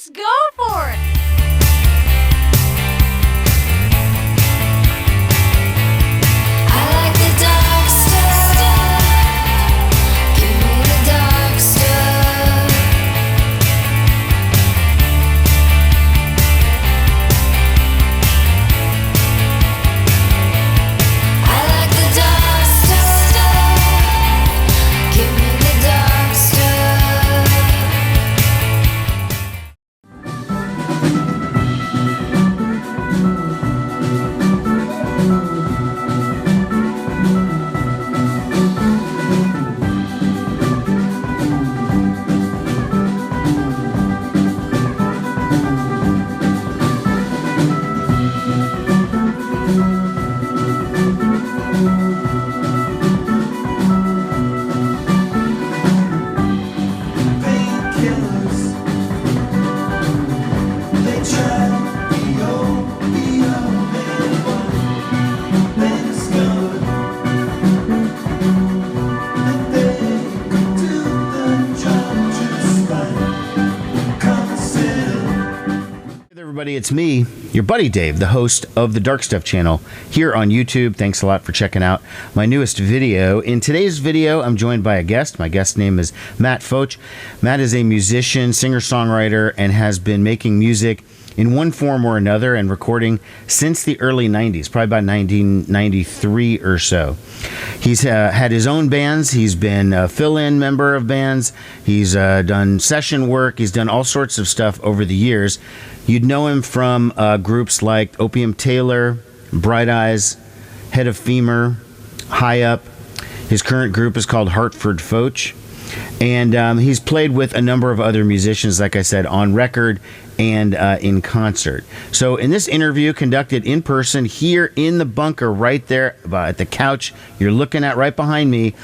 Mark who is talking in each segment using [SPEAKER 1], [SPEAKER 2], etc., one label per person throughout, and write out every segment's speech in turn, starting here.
[SPEAKER 1] Let's go for it!
[SPEAKER 2] I like the dark stuff. Give me the dark stuff. I like the dark stuff. Give me the dark stuff.
[SPEAKER 3] Painkillers, they try the opium they discovered that they could do the job just fine. Consider.
[SPEAKER 4] Hey everybody, it's me, your buddy Dave, the host of the Dark Stuff channel here on YouTube. Thanks a lot for checking out my newest video. In today's video, I'm joined by a guest. My guest name is Matt Focht. Matt is a musician, singer-songwriter, and has been making music in one form or another and recording since the early 90s, probably about 1993 or so. He's had his own bands. He's been a fill-in member of bands. He's done session work. He's done all sorts of stuff over the years. You'd know him from groups like Opium Taylor, Bright Eyes, Head of Femur, High Up. His current group is called Hartford Focht. And he's played with a number of other musicians, like I said, on record and in concert. So in this interview conducted in person here in the bunker right there at the couch you're looking at right behind me,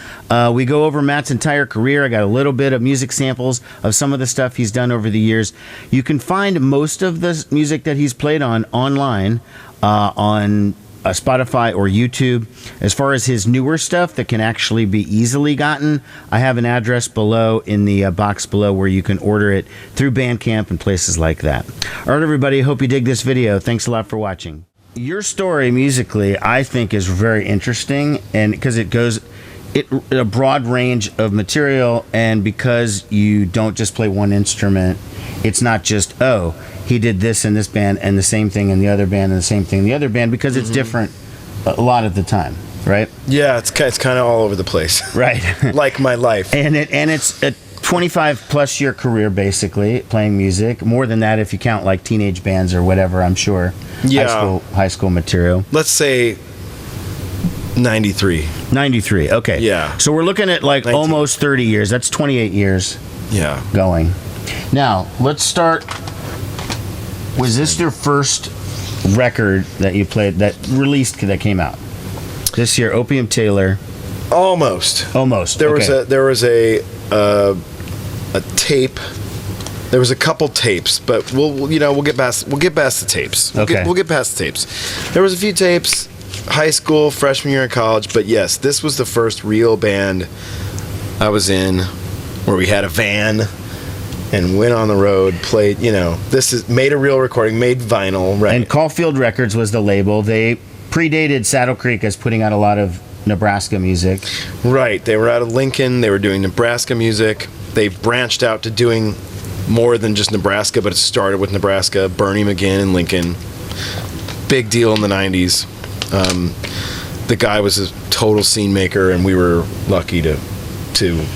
[SPEAKER 4] we go over Matt's entire career. I got a little bit of music samples of some of the stuff he's done over the years. You can find most of the music that he's played on online on Spotify or YouTube. As far as his newer stuff that can actually be easily gotten, I have an address below in the box below where you can order it through Bandcamp and places like that. All right, everybody, hope you dig this video. Thanks a lot for watching. Your story musically, I think, is very interesting, and because it goes a broad range of material, and because you don't just play one instrument, it's not just, oh, he did this in this band and the same thing in the other band and the same thing in the other band, because it's different a lot of the time, right?
[SPEAKER 5] Yeah, it's kind of all over the place.
[SPEAKER 4] Right.
[SPEAKER 5] Like my life.
[SPEAKER 4] And it's a 25 plus year career basically playing music. More than that if you count like teenage bands or whatever, I'm sure.
[SPEAKER 5] Yeah.
[SPEAKER 4] High school material.
[SPEAKER 5] Let's say 93.
[SPEAKER 4] 93. Okay.
[SPEAKER 5] Yeah.
[SPEAKER 4] So we're looking at like
[SPEAKER 5] 19.
[SPEAKER 4] almost 30 years. That's 28 years
[SPEAKER 5] Yeah.
[SPEAKER 4] going. Now, let's start. Was this your first record that you played that came out this year? Opium Taylor.
[SPEAKER 5] Almost. There was a tape. There was a couple tapes, but we'll get past the tapes. We'll get past the tapes. There was a few tapes, high school, freshman year in college, but yes, this was the first real band I was in where we had a van and went on the road, played, made a real recording, made vinyl, right?
[SPEAKER 4] And Caulfield Records was the label. They predated Saddle Creek as putting out a lot of Nebraska music.
[SPEAKER 5] Right. They were out of Lincoln. They were doing Nebraska music. They branched out to doing more than just Nebraska, but it started with Nebraska, Bernie McGinn and Lincoln. Big deal in the 90s. The guy was a total scene maker, and we were lucky to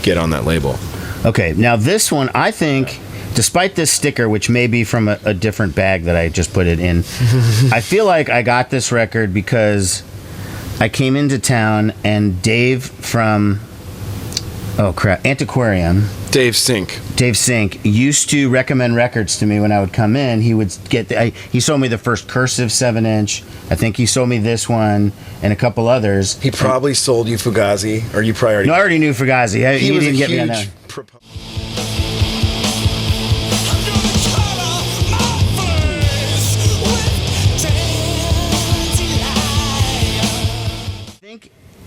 [SPEAKER 5] get on that label.
[SPEAKER 4] Okay, now this one, I think, despite this sticker, which may be from a different bag that I just put it in, I feel like I got this record because I came into town and Dave from, Antiquarium.
[SPEAKER 5] Dave Sink
[SPEAKER 4] used to recommend records to me when I would come in. He would get he sold me the first Cursive 7-inch. I think he sold me this one and a couple others.
[SPEAKER 5] He probably sold you Fugazi, or you probably already...
[SPEAKER 4] No, I already knew Fugazi. He didn't get me on that.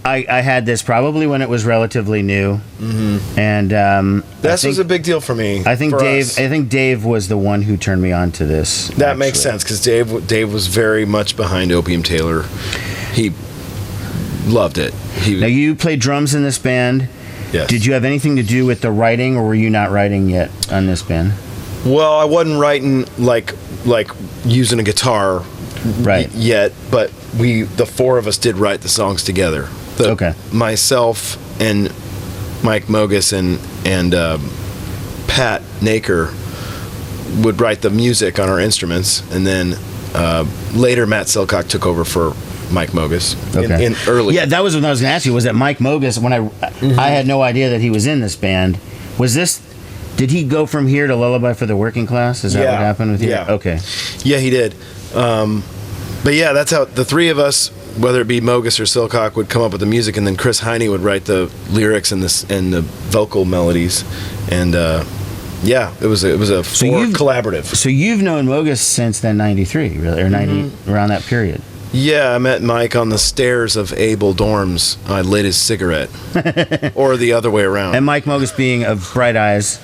[SPEAKER 4] I had this probably when it was relatively new, and
[SPEAKER 5] This was a big deal for me.
[SPEAKER 4] I think
[SPEAKER 5] for
[SPEAKER 4] Dave.
[SPEAKER 5] us.
[SPEAKER 4] I think Dave was the one who turned me on to this.
[SPEAKER 5] That makes
[SPEAKER 4] actually.
[SPEAKER 5] sense because Dave was very much behind Opium Taylor. He loved it.
[SPEAKER 4] Now you played drums in this band.
[SPEAKER 5] Yes.
[SPEAKER 4] Did you have anything to do with the writing, or were you not writing yet on this band?
[SPEAKER 5] Well, I wasn't writing like using a guitar
[SPEAKER 4] Right.
[SPEAKER 5] yet, but the four of us did write the songs together.
[SPEAKER 4] Okay.
[SPEAKER 5] Myself and Mike Mogus and Pat Naker would write the music on our instruments, and then later Matt Silcock took over for Mike Mogus in early.
[SPEAKER 4] Yeah, that was what I was going to ask you. Was that Mike Mogus? When I had no idea that he was in this band. Was this? Did he go from here to Lullaby for the Working Class? Is that what happened with you?
[SPEAKER 5] Yeah.
[SPEAKER 4] Okay.
[SPEAKER 5] Yeah, he did. But yeah, that's how the three of us, whether it be Mogus or Silcock, would come up with the music, and then Chris Heine would write the lyrics and the vocal melodies, and yeah, it was a collaborative.
[SPEAKER 4] So you've known Mogus since then, 93, really, or 90, around that period.
[SPEAKER 5] Yeah, I met Mike on the stairs of Able Dorms. I lit his cigarette, or the other way around.
[SPEAKER 4] And Mike Mogus being of Bright Eyes,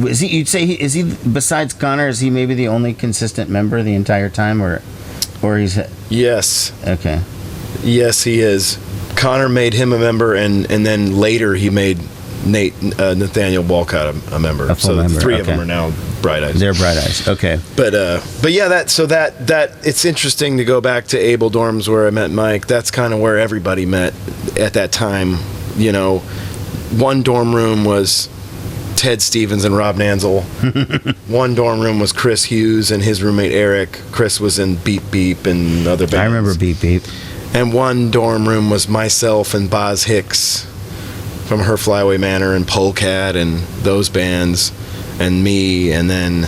[SPEAKER 4] is he? You'd say is he besides Connor? Is he maybe the only consistent member the entire time, or he's
[SPEAKER 5] Yes,
[SPEAKER 4] okay?
[SPEAKER 5] yes, he is. Connor made him a member, and then later he made Nathaniel Walcott a member.
[SPEAKER 4] A full
[SPEAKER 5] So
[SPEAKER 4] member,
[SPEAKER 5] the three of
[SPEAKER 4] okay.
[SPEAKER 5] them are now Bright Eyes.
[SPEAKER 4] They're Bright Eyes. Okay.
[SPEAKER 5] But yeah, that it's interesting to go back to Able Dorms where I met Mike. That's kind of where everybody met at that time. You know, one dorm room was Ted Stevens and Rob Nanzel. One dorm room was Chris Hughes and his roommate Eric. Chris was in Beep Beep and other bands.
[SPEAKER 4] I remember Beep Beep.
[SPEAKER 5] And one dorm room was myself and Boz Hicks from Her Flyaway Manor and Polecat and those bands, and me. And then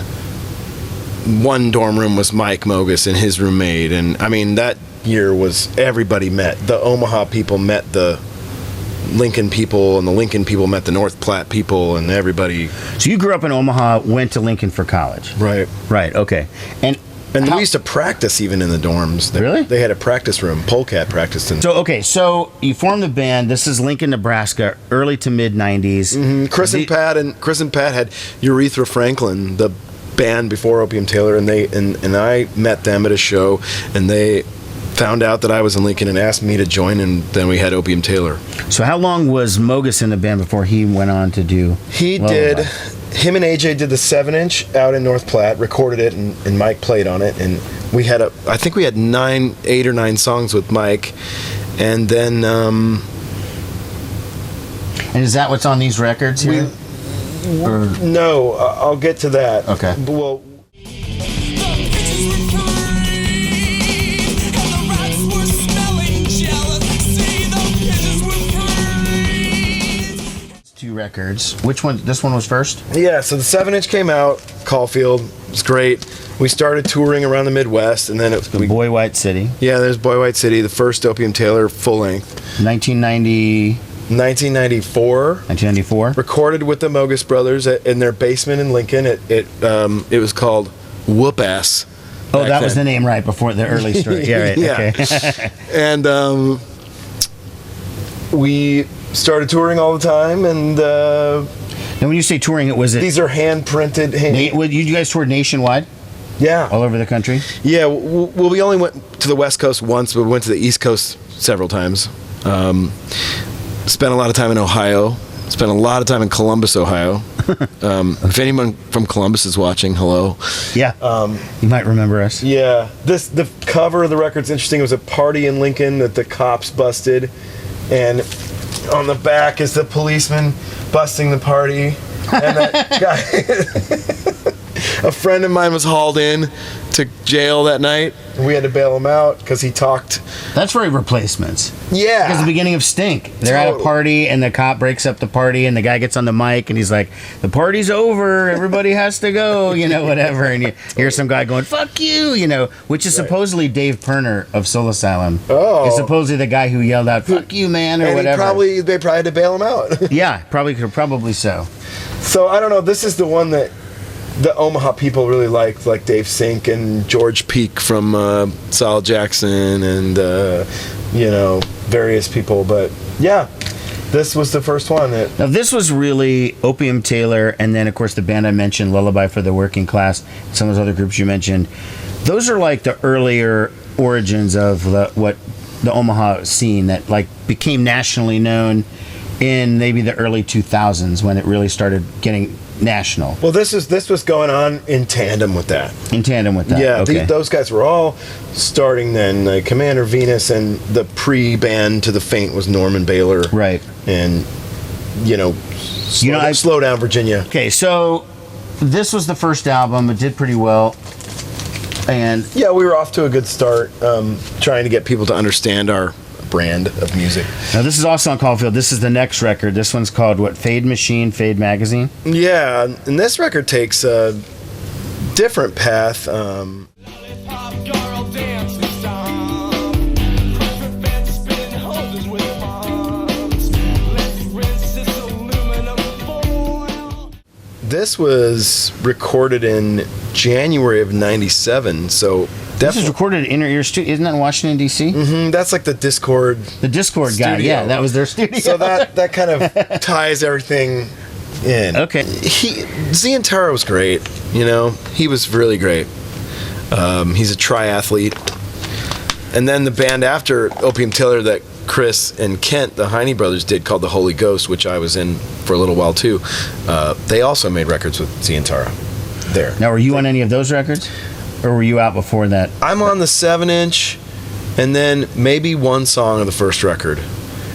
[SPEAKER 5] one dorm room was Mike Mogus and his roommate. And I mean, that year was everybody met. The Omaha people met the Lincoln people, and the Lincoln people met the North Platte people, and everybody.
[SPEAKER 4] So you grew up in Omaha, went to Lincoln for college.
[SPEAKER 5] Right.
[SPEAKER 4] Right. Okay. And
[SPEAKER 5] we used to practice even in the dorms.
[SPEAKER 4] Really?
[SPEAKER 5] They had a practice room. Polecat practiced in.
[SPEAKER 4] So you formed the band. This is Lincoln, Nebraska, early to mid '90s.
[SPEAKER 5] Chris and Pat had Urethra Franklin, the band before Opium Taylor, and I met them at a show, and they found out that I was in Lincoln and asked me to join, and then we had Opium Taylor.
[SPEAKER 4] So how long was Mogus in the band before he went on to do?
[SPEAKER 5] Him and AJ did the 7-inch out in North Platte, recorded it, and Mike played on it, and I think we had 8 or 9 songs with Mike, and then
[SPEAKER 4] And is that what's on these records here?
[SPEAKER 5] no, I'll get to that.
[SPEAKER 4] Okay.
[SPEAKER 5] Well,
[SPEAKER 4] Two records. Which one? This one was first?
[SPEAKER 5] yeah, so the 7-inch came out, Caulfield, it was great. We started touring around the Midwest, and then
[SPEAKER 4] Boy White City.
[SPEAKER 5] yeah, there's Boy White City, the first Opium Taylor full length,
[SPEAKER 4] 1990,
[SPEAKER 5] 1994.
[SPEAKER 4] 1994.
[SPEAKER 5] Recorded with the Mogus Brothers in their basement in Lincoln. It was called Whoop Ass.
[SPEAKER 4] Oh,
[SPEAKER 5] back
[SPEAKER 4] that was the
[SPEAKER 5] then.
[SPEAKER 4] name right before the early story. Yeah, right.
[SPEAKER 5] Yeah.
[SPEAKER 4] Okay.
[SPEAKER 5] And we started touring all the time, and
[SPEAKER 4] Now, when you say touring,
[SPEAKER 5] these are hand printed.
[SPEAKER 4] You guys toured nationwide,
[SPEAKER 5] Yeah,
[SPEAKER 4] all over the country?
[SPEAKER 5] yeah. Well, we only went to the West Coast once, but we went to the East Coast several times. Spent a lot of time in Ohio. Spent a lot of time in Columbus, Ohio. If anyone from Columbus is watching, hello.
[SPEAKER 4] Yeah. You might remember us.
[SPEAKER 5] Yeah, the cover of the record's interesting. It was a party in Lincoln that the cops busted, and on the back is the policeman busting the party, and that guy. A friend of mine was hauled in to jail that night, and we had to bail him out because he talked.
[SPEAKER 4] That's very Replacements.
[SPEAKER 5] Yeah,
[SPEAKER 4] Because the beginning of Stink. They're at a
[SPEAKER 5] Totally.
[SPEAKER 4] party, and the cop breaks up the party, and the guy gets on the mic, and he's like, the party's over, everybody has to go, whatever. And you hear some guy going, fuck you, which is supposedly Dave Perner of Soul Asylum.
[SPEAKER 5] Oh.
[SPEAKER 4] Is supposedly the guy who yelled out, fuck you, man, or
[SPEAKER 5] and
[SPEAKER 4] whatever.
[SPEAKER 5] they probably had to bail him out.
[SPEAKER 4] Yeah, probably so.
[SPEAKER 5] So I don't know. This is the one that the Omaha people really liked, like Dave Sink and George Peak from Solid Jackson, and various people. But yeah, this was the first one.
[SPEAKER 4] Now, this was really Opium Taylor, and then, of course, the band I mentioned, Lullaby for the Working Class, some of those other groups you mentioned. Those are like the earlier origins of what the Omaha scene that like became nationally known in maybe the early 2000s when it really started getting national.
[SPEAKER 5] Well, this was going on in tandem with that. Yeah,
[SPEAKER 4] okay.
[SPEAKER 5] those guys were all starting then. Like Commander Venus, and the pre-band to the Faint was Norman Baylor.
[SPEAKER 4] Right.
[SPEAKER 5] And, Slow Down Virginia.
[SPEAKER 4] Okay, so this was the first album. It did pretty well. And
[SPEAKER 5] yeah, we were off to a good start, trying to get people to understand our brand of music.
[SPEAKER 4] Now, this is also on Caulfield. This is the next record. This one's called, what, Fade Machine, Fade Magazine?
[SPEAKER 5] Yeah, and this record takes a different path. This was recorded in January of '97, so
[SPEAKER 4] this is recorded in your studio. Isn't that in Washington, D.C.?
[SPEAKER 5] Mm-hmm, that's like the Discord.
[SPEAKER 4] The Discord guy,
[SPEAKER 5] studio.
[SPEAKER 4] yeah, that was their studio.
[SPEAKER 5] So that kind of ties everything in.
[SPEAKER 4] Okay.
[SPEAKER 5] Zientara was great. He was really great. He's a triathlete. And then the band after Opium Taylor that Chris and Kent, the Heine brothers, did, called The Holy Ghost, which I was in for a little while too. They also made records with Zientara there.
[SPEAKER 4] Now, were you on any of those records? Or were you out before that?
[SPEAKER 5] I'm on the 7-inch, and then maybe one song of the first record.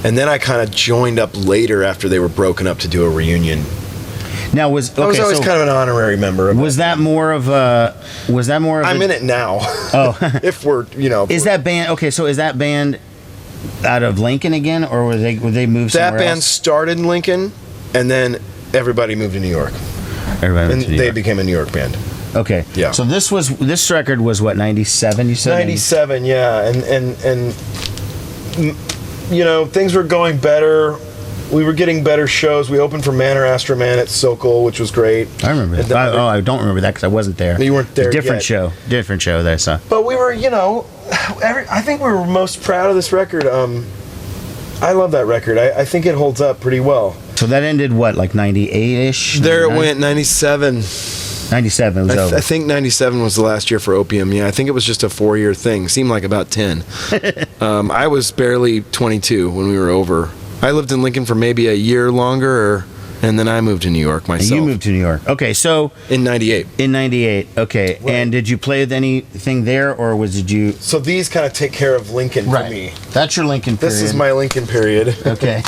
[SPEAKER 5] And then I kind of joined up later after they were broken up to do a reunion.
[SPEAKER 4] Now,
[SPEAKER 5] I was always kind of an honorary member of
[SPEAKER 4] was that more of a...
[SPEAKER 5] I'm in it now.
[SPEAKER 4] Oh.
[SPEAKER 5] If we're,
[SPEAKER 4] Is that band... Okay, so is that band out of Lincoln again, or would they move somewhere
[SPEAKER 5] That band
[SPEAKER 4] else?
[SPEAKER 5] started in Lincoln, and then everybody moved to New York. They became a New York band.
[SPEAKER 4] Okay.
[SPEAKER 5] Yeah.
[SPEAKER 4] So this record was what, 97, you said?
[SPEAKER 5] 97, yeah. And things were going better. We were getting better shows. We opened for Manor Astroman at Sokol, which was great.
[SPEAKER 4] I remember that. I don't remember that because I wasn't there.
[SPEAKER 5] You weren't there
[SPEAKER 4] Different
[SPEAKER 5] yet.
[SPEAKER 4] show that I saw.
[SPEAKER 5] But we were, I think we were most proud of this record. I love that record. I think it holds up pretty well.
[SPEAKER 4] So that ended, what, like 98-ish?
[SPEAKER 5] There it went, 97.
[SPEAKER 4] 97, it was over.
[SPEAKER 5] I think 97 was the last year for Opium. Yeah, I think it was just a 4-year thing. Seemed like about 10. I was barely 22 when we were over. I lived in Lincoln for maybe a year longer, and then I moved to New York myself.
[SPEAKER 4] You moved to New York. Okay, so...
[SPEAKER 5] In 98.
[SPEAKER 4] In 98, okay. Right. And did you play with anything there, or did you...
[SPEAKER 5] So these kind of take care of Lincoln for me.
[SPEAKER 4] That's your Lincoln period.
[SPEAKER 5] This is my Lincoln period.
[SPEAKER 4] Okay.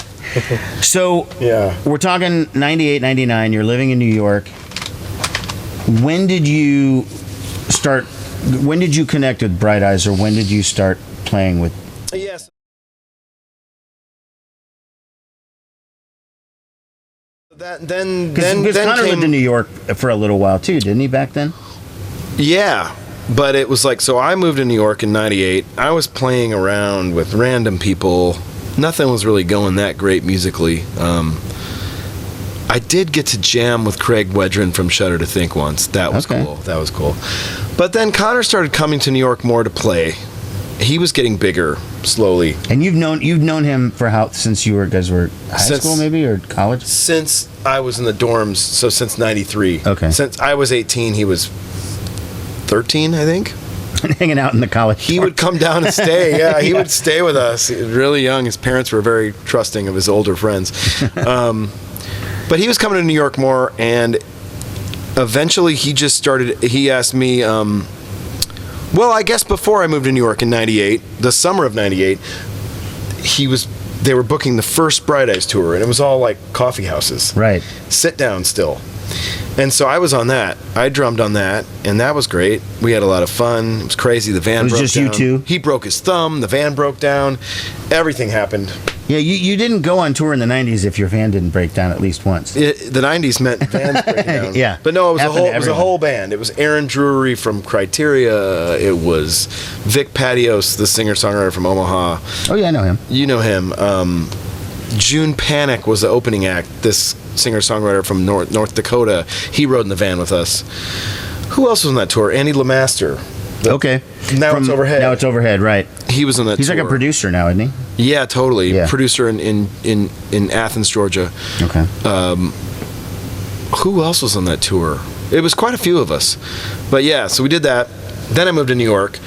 [SPEAKER 4] So,
[SPEAKER 5] yeah,
[SPEAKER 4] we're talking 98, 99. You're living in New York. When did you connect with Bright Eyes, or when did you start playing with...
[SPEAKER 5] Yes.
[SPEAKER 4] Because Connor lived in New York for a little while too, didn't he, back then?
[SPEAKER 5] Yeah, but it was like, so I moved to New York in 98. I was playing around with random people. Nothing was really going that great musically. I did get to jam with Craig Wedren from Shudder to Think once. That was cool. That was cool. But then Connor started coming to New York more to play. He was getting bigger slowly.
[SPEAKER 4] And you've known him for since you guys were high school maybe, or college?
[SPEAKER 5] Since I was in the dorms, so since 93.
[SPEAKER 4] Okay.
[SPEAKER 5] Since I was 18, he was 13, I think.
[SPEAKER 4] Hanging out in the college.
[SPEAKER 5] He would come down and stay. Yeah, he would stay with us. Really young. His parents were very trusting of his older friends. But he was coming to New York more, and eventually he asked me, well, I guess before I moved to New York in 98, the summer of 98, they were booking the first Bright Eyes tour, and it was all like coffee houses.
[SPEAKER 4] Right.
[SPEAKER 5] Sit down still. And so I was on that. I drummed on that, and that was great. We had a lot of fun. It was crazy. The van broke down. It was just you two? He broke his thumb. The van broke down. Everything happened.
[SPEAKER 4] Yeah, you didn't go on tour in the 90s if your van didn't break down at least once.
[SPEAKER 5] The 90s meant vans breaking down.
[SPEAKER 4] Yeah.
[SPEAKER 5] But no, it was a whole band. It was Aaron Drury from Criteria. It was Vic Patios, the singer-songwriter from Omaha.
[SPEAKER 4] Oh, yeah, I know him.
[SPEAKER 5] You know him. June Panic was the opening act. This singer-songwriter from North Dakota. He rode in the van with us. Who else was on that tour? Andy LeMaster.
[SPEAKER 4] Okay.
[SPEAKER 5] Now it's Overhead.
[SPEAKER 4] Now it's Overhead, right.
[SPEAKER 5] He was on that
[SPEAKER 4] He's
[SPEAKER 5] tour.
[SPEAKER 4] like a producer now, isn't he?
[SPEAKER 5] Yeah, totally.
[SPEAKER 4] Yeah.
[SPEAKER 5] Producer in Athens, Georgia.
[SPEAKER 4] Okay.
[SPEAKER 5] Who else was on that tour? It was quite a few of us. But yeah, so we did that. Then I moved to New York.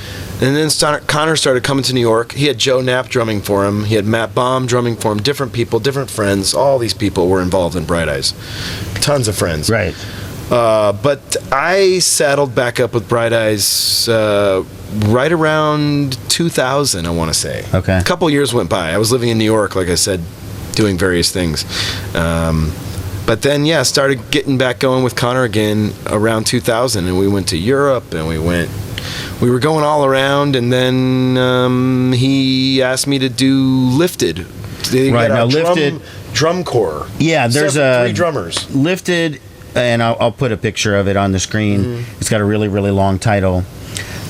[SPEAKER 5] And then Connor started coming to New York. He had Joe Knapp drumming for him. He had Matt Baum drumming for him. Different people, different friends. All these people were involved in Bright Eyes. Tons of friends.
[SPEAKER 4] Right.
[SPEAKER 5] But I saddled back up with Bright Eyes right around 2000, I want to say.
[SPEAKER 4] Okay.
[SPEAKER 5] A couple years went by. I was living in New York, like I said, doing various things. But then, yeah, started getting back going with Connor again around 2000, and we went to Europe, and we were going all around, and then he asked me to do Lifted.
[SPEAKER 4] Right, now Lifted...
[SPEAKER 5] Drum corps.
[SPEAKER 4] Yeah, there's
[SPEAKER 5] three drummers.
[SPEAKER 4] Lifted, and I'll put a picture of it on the screen.
[SPEAKER 5] Mm-hmm.
[SPEAKER 4] It's got a really, really long title.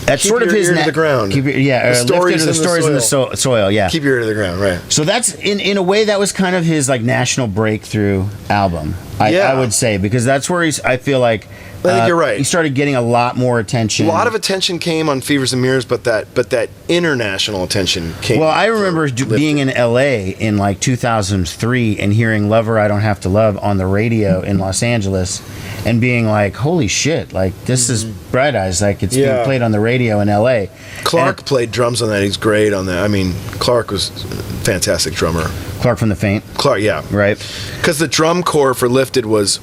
[SPEAKER 4] That's
[SPEAKER 5] Keep
[SPEAKER 4] sort of
[SPEAKER 5] your
[SPEAKER 4] his
[SPEAKER 5] ear to the ground.
[SPEAKER 4] Lifted
[SPEAKER 5] The
[SPEAKER 4] or the stories in the soil. Yeah.
[SPEAKER 5] Keep your ear to the ground, right.
[SPEAKER 4] So that's in a way that was kind of his like national breakthrough album.
[SPEAKER 5] Yeah.
[SPEAKER 4] I would say, because that's where I feel like
[SPEAKER 5] I think you're right.
[SPEAKER 4] He started getting a lot more attention.
[SPEAKER 5] A lot of attention came on Fevers and Mirrors, but that international attention came.
[SPEAKER 4] Well, I remember
[SPEAKER 5] Lifted.
[SPEAKER 4] being in LA in like 2003 and hearing "Lover I Don't Have to Love" on the radio in Los Angeles, and being like, "Holy shit! Like this is Bright Eyes! Like it's being played on the radio in LA."
[SPEAKER 5] Clark played drums on that. He's great on that. I mean, Clark was a fantastic drummer.
[SPEAKER 4] Clark from the Faint,
[SPEAKER 5] Clark, yeah,
[SPEAKER 4] right?
[SPEAKER 5] Because the drum corps for Lifted was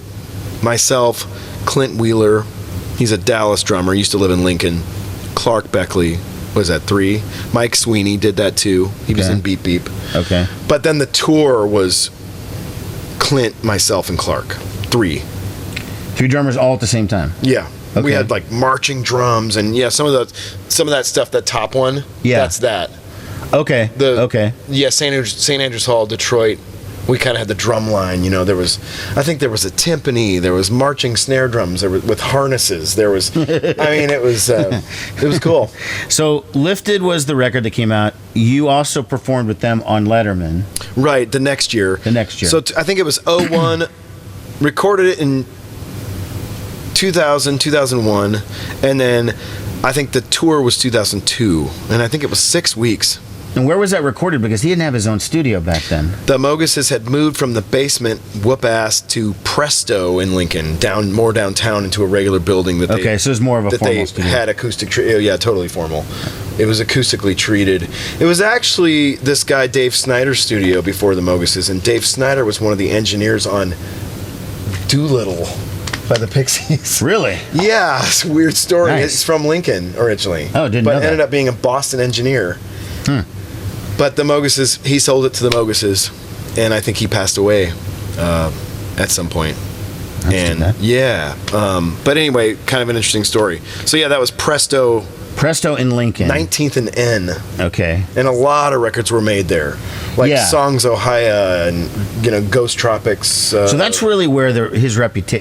[SPEAKER 5] myself, Clint Wheeler. He's a Dallas drummer. Used to live in Lincoln. Clark Beckley was at 3. Mike Sweeney did that too. He was
[SPEAKER 4] Okay.
[SPEAKER 5] in Beep Beep.
[SPEAKER 4] Okay.
[SPEAKER 5] But then the tour was Clint, myself, and Clark. 3.
[SPEAKER 4] 3 drummers all at the same time.
[SPEAKER 5] Yeah.
[SPEAKER 4] Okay.
[SPEAKER 5] We had like marching drums and some of that stuff. That top one.
[SPEAKER 4] Yeah.
[SPEAKER 5] That's that.
[SPEAKER 4] Okay. Okay.
[SPEAKER 5] Yeah, St. Andrews Hall, Detroit. We kind of had the drum line, I think there was a timpani, there was marching snare drums, there was, with harnesses. There was, it was cool.
[SPEAKER 4] So Lifted was the record that came out. You also performed with them on Letterman.
[SPEAKER 5] Right, the next year. So I think it was 01, recorded it in 2000, 2001, and then I think the tour was 2002, and I think it was 6 weeks.
[SPEAKER 4] And where was that recorded? Because he didn't have his own studio back then.
[SPEAKER 5] The Moguses had moved from the basement, whoop-ass, to Presto in Lincoln, more downtown into a regular building that
[SPEAKER 4] so it was more of a formal studio.
[SPEAKER 5] Had acoustic yeah, totally formal. It was acoustically treated. It was actually this guy Dave Snyder's studio before the Moguses, and Dave Snyder was one of the engineers on Doolittle by the Pixies.
[SPEAKER 4] Really?
[SPEAKER 5] Yeah, it's a weird story.
[SPEAKER 4] Nice.
[SPEAKER 5] It's from Lincoln originally.
[SPEAKER 4] Oh, didn't know
[SPEAKER 5] But
[SPEAKER 4] that.
[SPEAKER 5] ended up being a Boston engineer. But the Moguses, he sold it to the Moguses, and I think he passed away at some point.
[SPEAKER 4] That's too bad.
[SPEAKER 5] Yeah, but anyway, kind of an interesting story. So yeah, that was Presto
[SPEAKER 4] in Lincoln.
[SPEAKER 5] 19th and N.
[SPEAKER 4] Okay.
[SPEAKER 5] And a lot of records were made there, like
[SPEAKER 4] Yeah.
[SPEAKER 5] Songs Ohio and Ghost Tropics.
[SPEAKER 4] So that's really where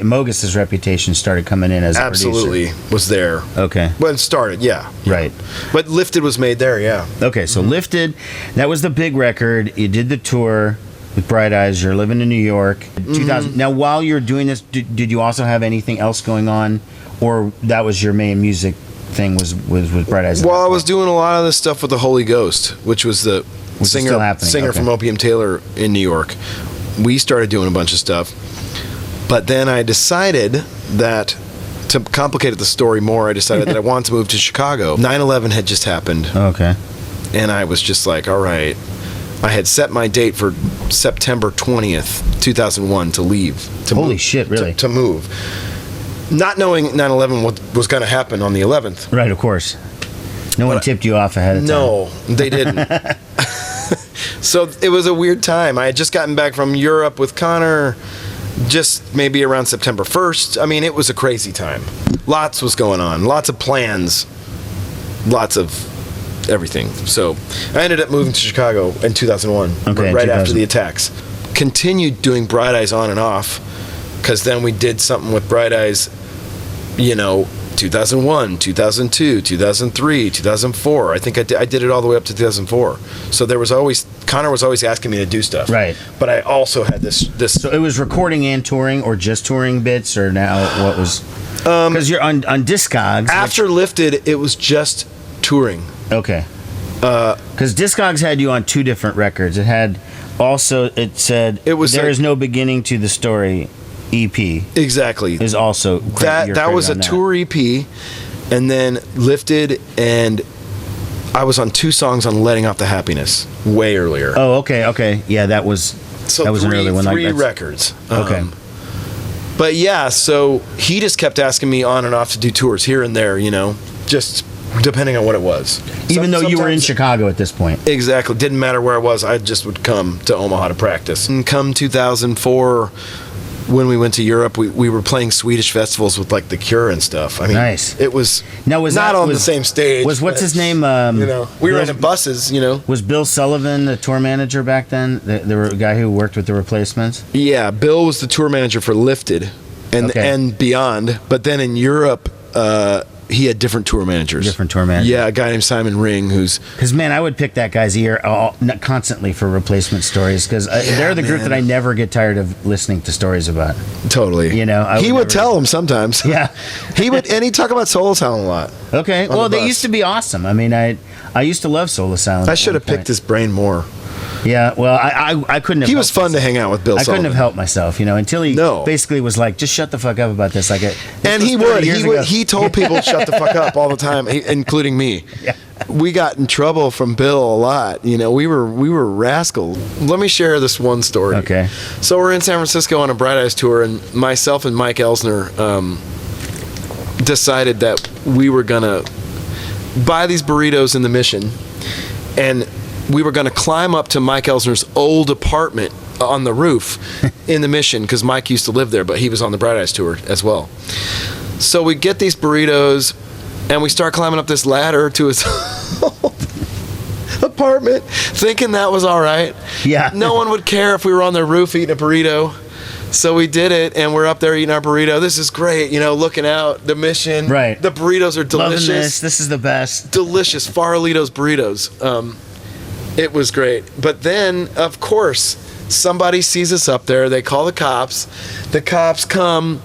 [SPEAKER 4] Mogus's reputation started coming in as a
[SPEAKER 5] absolutely
[SPEAKER 4] producer.
[SPEAKER 5] was there.
[SPEAKER 4] Okay.
[SPEAKER 5] When it started, yeah.
[SPEAKER 4] Right.
[SPEAKER 5] But Lifted was made there, yeah.
[SPEAKER 4] Okay, so Lifted, that was the big record. You did the tour with Bright Eyes. You're living in New York. 2000. Now, while you're doing this, did you also have anything else going on, or that was your main music thing? Was with Bright Eyes?
[SPEAKER 5] Well, I was doing a lot of this stuff with the Holy Ghost, which was the
[SPEAKER 4] is still happening,
[SPEAKER 5] singer
[SPEAKER 4] okay.
[SPEAKER 5] from Opium Taylor in New York. We started doing a bunch of stuff, but then I decided that, to complicate the story more, I decided that I wanted to move to Chicago. 9/11 had just happened,
[SPEAKER 4] Okay.
[SPEAKER 5] and I was just like, all right. I had set my date for September 20th, 2001 to leave.
[SPEAKER 4] Holy shit, really?
[SPEAKER 5] To move. Not knowing 9/11 was going to happen on the 11th.
[SPEAKER 4] Right, of course. No one tipped you off ahead of time.
[SPEAKER 5] No, they didn't. So it was a weird time. I had just gotten back from Europe with Connor, just maybe around September 1st. I mean, it was a crazy time. Lots was going on. Lots of plans. Lots of everything. So I ended up moving to Chicago in 2001,
[SPEAKER 4] Okay,
[SPEAKER 5] right
[SPEAKER 4] 2000.
[SPEAKER 5] after the attacks. Continued doing Bright Eyes on and off, because then we did something with Bright Eyes, 2001, 2002, 2003, 2004. I think I did it all the way up to 2004. So Connor was always asking me to do stuff.
[SPEAKER 4] Right.
[SPEAKER 5] But I also had this.
[SPEAKER 4] So it was recording and touring, or just touring bits, or now what was? Because you're on Discogs.
[SPEAKER 5] After Lifted, it was just touring.
[SPEAKER 4] Okay. Because Discogs had you on 2 different records. It said
[SPEAKER 5] It was
[SPEAKER 4] There
[SPEAKER 5] like-
[SPEAKER 4] Is No Beginning to the Story EP.
[SPEAKER 5] Exactly.
[SPEAKER 4] Is also
[SPEAKER 5] That was a tour EP, and then Lifted, and I was on 2 songs on Letting Off the Happiness way earlier.
[SPEAKER 4] Oh, okay. Yeah, that was
[SPEAKER 5] So
[SPEAKER 4] an early one.
[SPEAKER 5] Three
[SPEAKER 4] that's-
[SPEAKER 5] records.
[SPEAKER 4] Okay.
[SPEAKER 5] But yeah, so he just kept asking me on and off to do tours here and there, just depending on what it was.
[SPEAKER 4] Even though you were in
[SPEAKER 5] Sometimes-
[SPEAKER 4] Chicago at this point.
[SPEAKER 5] Exactly. Didn't matter where I was. I just would come to Omaha to practice. And come 2004, when we went to Europe, we were playing Swedish festivals with like The Cure and stuff. I mean,
[SPEAKER 4] Nice.
[SPEAKER 5] It was
[SPEAKER 4] Now, was
[SPEAKER 5] not
[SPEAKER 4] that-
[SPEAKER 5] on
[SPEAKER 4] was-
[SPEAKER 5] the same stage.
[SPEAKER 4] Was what's
[SPEAKER 5] but,
[SPEAKER 4] his name?
[SPEAKER 5] we were
[SPEAKER 4] Bill's-
[SPEAKER 5] in buses.
[SPEAKER 4] Was Bill Sullivan the tour manager back then? The guy who worked with the Replacements?
[SPEAKER 5] Yeah, Bill was the tour manager for Lifted
[SPEAKER 4] Okay.
[SPEAKER 5] and beyond. But then in Europe, he had different tour managers.
[SPEAKER 4] Different tour manager.
[SPEAKER 5] Yeah, a guy named Simon Ring, who's
[SPEAKER 4] Because, man, I would pick that guy's ear constantly for Replacement stories, because they're the group
[SPEAKER 5] man.
[SPEAKER 4] that I never get tired of listening to stories about.
[SPEAKER 5] totally.
[SPEAKER 4] I
[SPEAKER 5] he
[SPEAKER 4] would
[SPEAKER 5] would
[SPEAKER 4] never-
[SPEAKER 5] tell him sometimes.
[SPEAKER 4] Yeah.
[SPEAKER 5] He would, and he'd talk about Soul Asylum a lot.
[SPEAKER 4] Okay.
[SPEAKER 5] On
[SPEAKER 4] Well,
[SPEAKER 5] the
[SPEAKER 4] they
[SPEAKER 5] bus.
[SPEAKER 4] used to be awesome. I mean, I used to love Soul Asylum.
[SPEAKER 5] I
[SPEAKER 4] at
[SPEAKER 5] should
[SPEAKER 4] one
[SPEAKER 5] have picked
[SPEAKER 4] point.
[SPEAKER 5] his brain more.
[SPEAKER 4] Yeah. Well, I couldn't have.
[SPEAKER 5] He was
[SPEAKER 4] helped
[SPEAKER 5] fun to hang out with Bill
[SPEAKER 4] I couldn't
[SPEAKER 5] Sullivan.
[SPEAKER 4] have helped myself, until he
[SPEAKER 5] No.
[SPEAKER 4] basically was like, "Just shut the fuck up about this."
[SPEAKER 5] And he would. He told people to shut the fuck up all the time, including me.
[SPEAKER 4] Yeah.
[SPEAKER 5] We got in trouble from Bill a lot. We were rascals. Let me share this one story.
[SPEAKER 4] Okay.
[SPEAKER 5] So we're in San Francisco on a Bright Eyes tour, and myself and Mike Elsner decided that we were gonna buy these burritos in the Mission, and we were gonna climb up to Mike Elsner's old apartment on the roof in the Mission, because Mike used to live there, but he was on the Bright Eyes tour as well. So we get these burritos, and we start climbing up this ladder to his old apartment, thinking that was all right.
[SPEAKER 4] Yeah.
[SPEAKER 5] No one would care if we were on their roof eating a burrito. So we did it, and we're up there eating our burrito. This is great, looking out, the Mission.
[SPEAKER 4] Right.
[SPEAKER 5] The burritos are
[SPEAKER 4] Loving
[SPEAKER 5] delicious.
[SPEAKER 4] this is the best.
[SPEAKER 5] Delicious Farolitos burritos. It was great. But then, of course, somebody sees us up there. They call the cops. The cops come,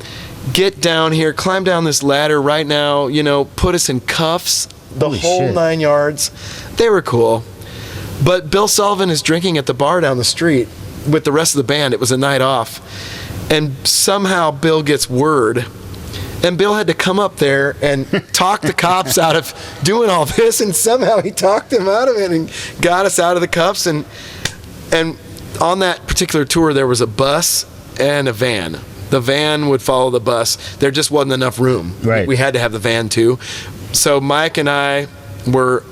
[SPEAKER 5] get down here, climb down this ladder right now, put us in cuffs, the
[SPEAKER 4] Holy
[SPEAKER 5] whole
[SPEAKER 4] shit.
[SPEAKER 5] 9 yards. They were cool. But Bill Sullivan is drinking at the bar down the street with the rest of the band. It was a night off. And somehow Bill gets word. And Bill had to come up there and talk the cops out of doing all this, and somehow he talked them out of it and got us out of the cuffs. And on that particular tour, there was a bus and a van. The van would follow the bus. There just wasn't enough room.
[SPEAKER 4] Right.
[SPEAKER 5] We had to have the van too. So Mike and I were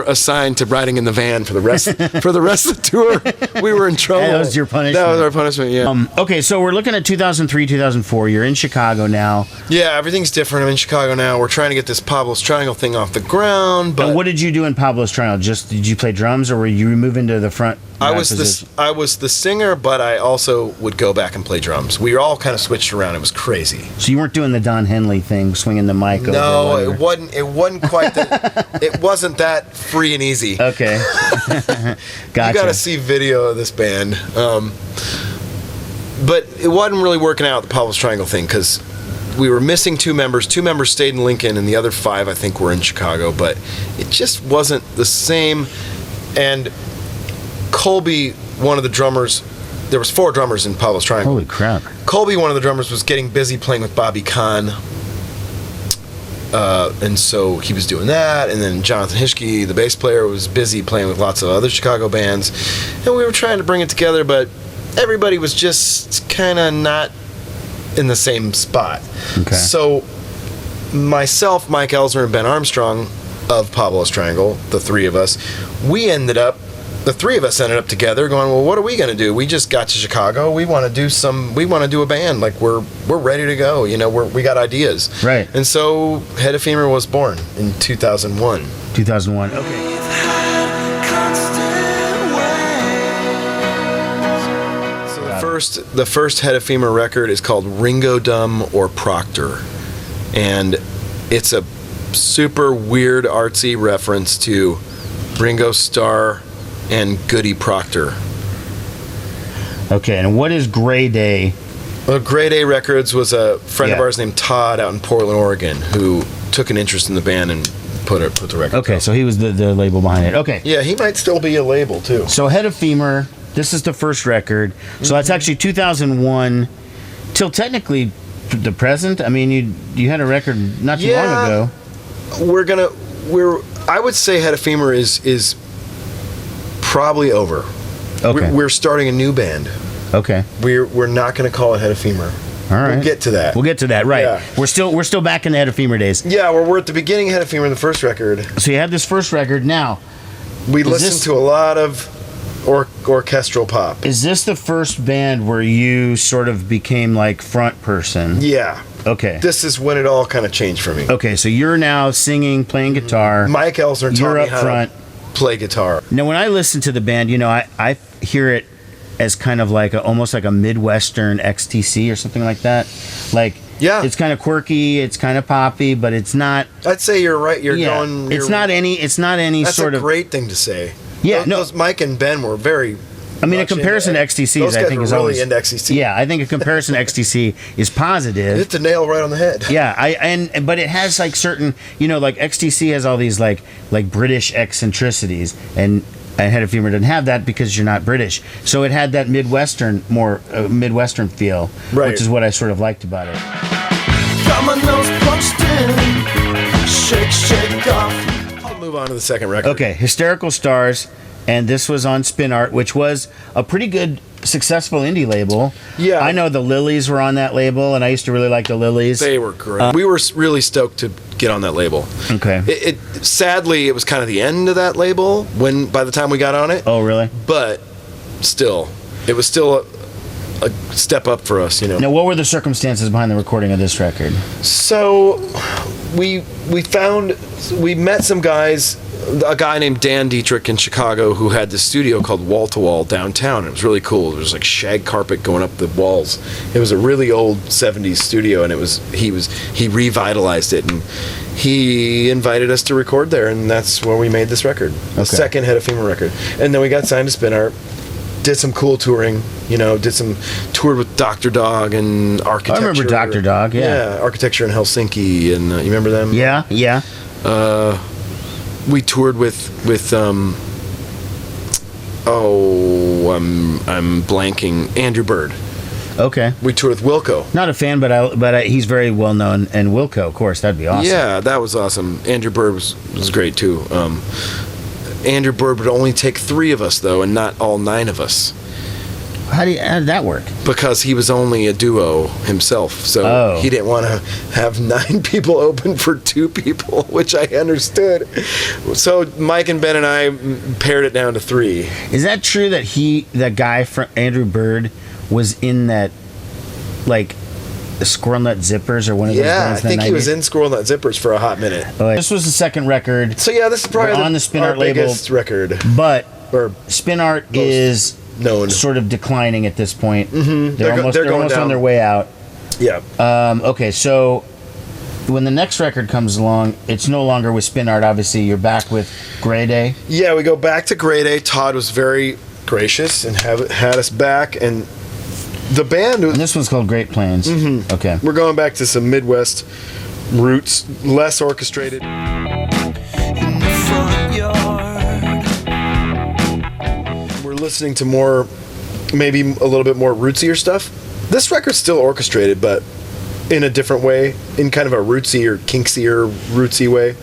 [SPEAKER 5] assigned to riding in the van for the rest of the tour. We were in trouble.
[SPEAKER 4] That was your punishment.
[SPEAKER 5] That was our punishment. Yeah.
[SPEAKER 4] Okay, so we're looking at 2003, 2004. You're in Chicago now.
[SPEAKER 5] Yeah, everything's different. I'm in Chicago now. We're trying to get this Pablo's Triangle thing off the ground. But
[SPEAKER 4] And what did you do in Pablo's Triangle? Did you play drums, or were you moving to the front?
[SPEAKER 5] I was
[SPEAKER 4] position?
[SPEAKER 5] I was the singer, but I also would go back and play drums. We all kind of switched around. It was crazy.
[SPEAKER 4] So you weren't doing the Don Henley thing, swinging the mic over.
[SPEAKER 5] No,
[SPEAKER 4] or
[SPEAKER 5] it wasn't. It wasn't quite that. It wasn't that free and easy.
[SPEAKER 4] Okay.
[SPEAKER 5] You
[SPEAKER 4] Gotcha.
[SPEAKER 5] got to see video of this band. But it wasn't really working out, the Pablo's Triangle thing, because we were missing 2 members. 2 members stayed in Lincoln, and the other 5, I think, were in Chicago. But it just wasn't the same. And Colby, one of the drummers, there was 4 drummers in Pablo's Triangle.
[SPEAKER 4] Holy crap.
[SPEAKER 5] Colby, one of the drummers, was getting busy playing with Bobby Kahn. And so he was doing that, and then Jonathan Hischke, the bass player, was busy playing with lots of other Chicago bands, and we were trying to bring it together, but everybody was just kind of not in the same spot.
[SPEAKER 4] Okay.
[SPEAKER 5] So myself, Mike Elsner, and Ben Armstrong of Pablo's Triangle, the 3 of us, the 3 of us ended up together going, well, what are we going to do? We just got to Chicago. We want to do a band. Like, we're ready to go. We got ideas.
[SPEAKER 4] Right.
[SPEAKER 5] And so Head of Femur was born in 2001.
[SPEAKER 4] 2001. Okay.
[SPEAKER 5] So the first Head of Femur record is called Ringo Dum or Proctor. And It's a super weird artsy reference to Ringo Starr and Goody Proctor.
[SPEAKER 4] Okay, and what is Gray Day?
[SPEAKER 5] Well, Grade A Records was a friend of
[SPEAKER 4] Yeah.
[SPEAKER 5] ours named Todd out in Portland, Oregon, who took an interest in the band and put the record.
[SPEAKER 4] Okay,
[SPEAKER 5] out.
[SPEAKER 4] so he was the label behind it. Okay.
[SPEAKER 5] Yeah, he might still be a label too.
[SPEAKER 4] So Head of Femur, this is the first record. So that's actually 2001 till technically the present. I mean, you had a record not too long ago.
[SPEAKER 5] I would say Head of Femur is probably over.
[SPEAKER 4] Okay.
[SPEAKER 5] We're starting a new band.
[SPEAKER 4] Okay.
[SPEAKER 5] We're not going to call it Head of Femur.
[SPEAKER 4] All right.
[SPEAKER 5] We'll get to that.
[SPEAKER 4] We'll get to that, right.
[SPEAKER 5] Yeah.
[SPEAKER 4] We're still back in the Head of Femur days.
[SPEAKER 5] Yeah, we're at the beginning of Head of Femur in the first record.
[SPEAKER 4] So you have this first record now.
[SPEAKER 5] We listened to a lot of orchestral pop.
[SPEAKER 4] Is this the first band where you sort of became like front person?
[SPEAKER 5] Yeah.
[SPEAKER 4] Okay.
[SPEAKER 5] This is when it all kind of changed for me.
[SPEAKER 4] Okay, so you're now singing, playing guitar.
[SPEAKER 5] Mike Elsner taught
[SPEAKER 4] You're
[SPEAKER 5] me
[SPEAKER 4] up
[SPEAKER 5] how
[SPEAKER 4] front.
[SPEAKER 5] to play guitar.
[SPEAKER 4] Now, when I listen to the band, I hear it as kind of like almost like a Midwestern XTC or something like that. Like,
[SPEAKER 5] Yeah.
[SPEAKER 4] it's kind of quirky, it's kind of poppy, but it's not.
[SPEAKER 5] I'd say you're right. You're
[SPEAKER 4] Yeah,
[SPEAKER 5] going.
[SPEAKER 4] it's not any. It's not any
[SPEAKER 5] That's
[SPEAKER 4] sort
[SPEAKER 5] a
[SPEAKER 4] of.
[SPEAKER 5] great thing to say.
[SPEAKER 4] Yeah,
[SPEAKER 5] those
[SPEAKER 4] no.
[SPEAKER 5] Mike and Ben were very.
[SPEAKER 4] I mean, a
[SPEAKER 5] much
[SPEAKER 4] comparison to
[SPEAKER 5] into-
[SPEAKER 4] XTCs,
[SPEAKER 5] those
[SPEAKER 4] I
[SPEAKER 5] guys
[SPEAKER 4] think,
[SPEAKER 5] were
[SPEAKER 4] is
[SPEAKER 5] really
[SPEAKER 4] always
[SPEAKER 5] into XTC.
[SPEAKER 4] Yeah, I think a comparison to XTC is positive.
[SPEAKER 5] Hit the nail right on the head.
[SPEAKER 4] Yeah, but it has like certain, like XTC has all these like British eccentricities, and Head of Femur didn't have that because you're not British. So it had that Midwestern, more Midwestern feel,
[SPEAKER 5] Right.
[SPEAKER 4] which is what I sort of liked about it.
[SPEAKER 3] Got my nose punched in. Shake off.
[SPEAKER 5] I'll move on to the second record.
[SPEAKER 4] Okay, Hysterical Stars, and this was on Spin Art, which was a pretty good, successful indie label.
[SPEAKER 5] Yeah.
[SPEAKER 4] I know the Lilies were on that label, and I used to really like the Lilies.
[SPEAKER 5] They were great. We were really stoked to get on that label.
[SPEAKER 4] Okay.
[SPEAKER 5] It sadly, it was kind of the end of that label by the time we got on it.
[SPEAKER 4] Oh, really?
[SPEAKER 5] But still, it was still a step up for us,
[SPEAKER 4] Now, what were the circumstances behind the recording of this record?
[SPEAKER 5] So we met some guys, a guy named Dan Dietrich in Chicago who had this studio called Wall to Wall downtown. It was really cool. There was like shag carpet going up the walls. It was a really old 70s studio, and he revitalized it, and he invited us to record there, and that's where we made this record. The second Head of Femur record. And then we got signed to Spin Art. Did some cool touring, toured with Dr. Dog and Architecture.
[SPEAKER 4] I remember Dr. Dog, yeah.
[SPEAKER 5] Architecture in Helsinki, and you remember them?
[SPEAKER 4] Yeah.
[SPEAKER 5] We toured with I'm blanking, Andrew Bird.
[SPEAKER 4] Okay.
[SPEAKER 5] We toured with Wilco.
[SPEAKER 4] Not a fan, but he's very well known, and Wilco, of course, that'd be awesome.
[SPEAKER 5] Yeah, that was awesome. Andrew Bird was great too. Andrew Bird would only take 3 of us though, and not all 9 of us,
[SPEAKER 4] How did that work?
[SPEAKER 5] because he was only a duo himself. So he didn't want to have 9 people open for 2 people, which I understood. So Mike and Ben and I pared it down to 3.
[SPEAKER 4] Is that true that that guy from Andrew Bird was in that, like, Squirrel Nut Zippers or one of those
[SPEAKER 5] Yeah, I
[SPEAKER 4] bands in the
[SPEAKER 5] think he was
[SPEAKER 4] 90s?
[SPEAKER 5] in Squirrel Nut Zippers for a hot minute.
[SPEAKER 4] This was the second record,
[SPEAKER 5] So yeah, this is probably
[SPEAKER 4] We're on the Spin Art
[SPEAKER 5] our
[SPEAKER 4] label.
[SPEAKER 5] biggest record.
[SPEAKER 4] but
[SPEAKER 5] Or
[SPEAKER 4] Spin Art
[SPEAKER 5] most
[SPEAKER 4] is
[SPEAKER 5] known.
[SPEAKER 4] sort of declining at this point. Mm-hmm. They're
[SPEAKER 5] They're going
[SPEAKER 4] almost on
[SPEAKER 5] down.
[SPEAKER 4] their way out.
[SPEAKER 5] Yeah.
[SPEAKER 4] Okay, so when the next record comes along, it's no longer with Spin Art. Obviously, you're back with Grey Day.
[SPEAKER 5] Yeah, we go back to Grade A. Todd was very gracious and had us back, and the band
[SPEAKER 4] And this one's called Great Plains. Mm-hmm. Okay.
[SPEAKER 5] we're going back to some Midwest roots, less orchestrated.
[SPEAKER 3] In the front yard.
[SPEAKER 5] We're listening to more, maybe a little bit more rootsier stuff. This record's still orchestrated, but in a different way, in kind of a rootsier, kinksier, rootsy way.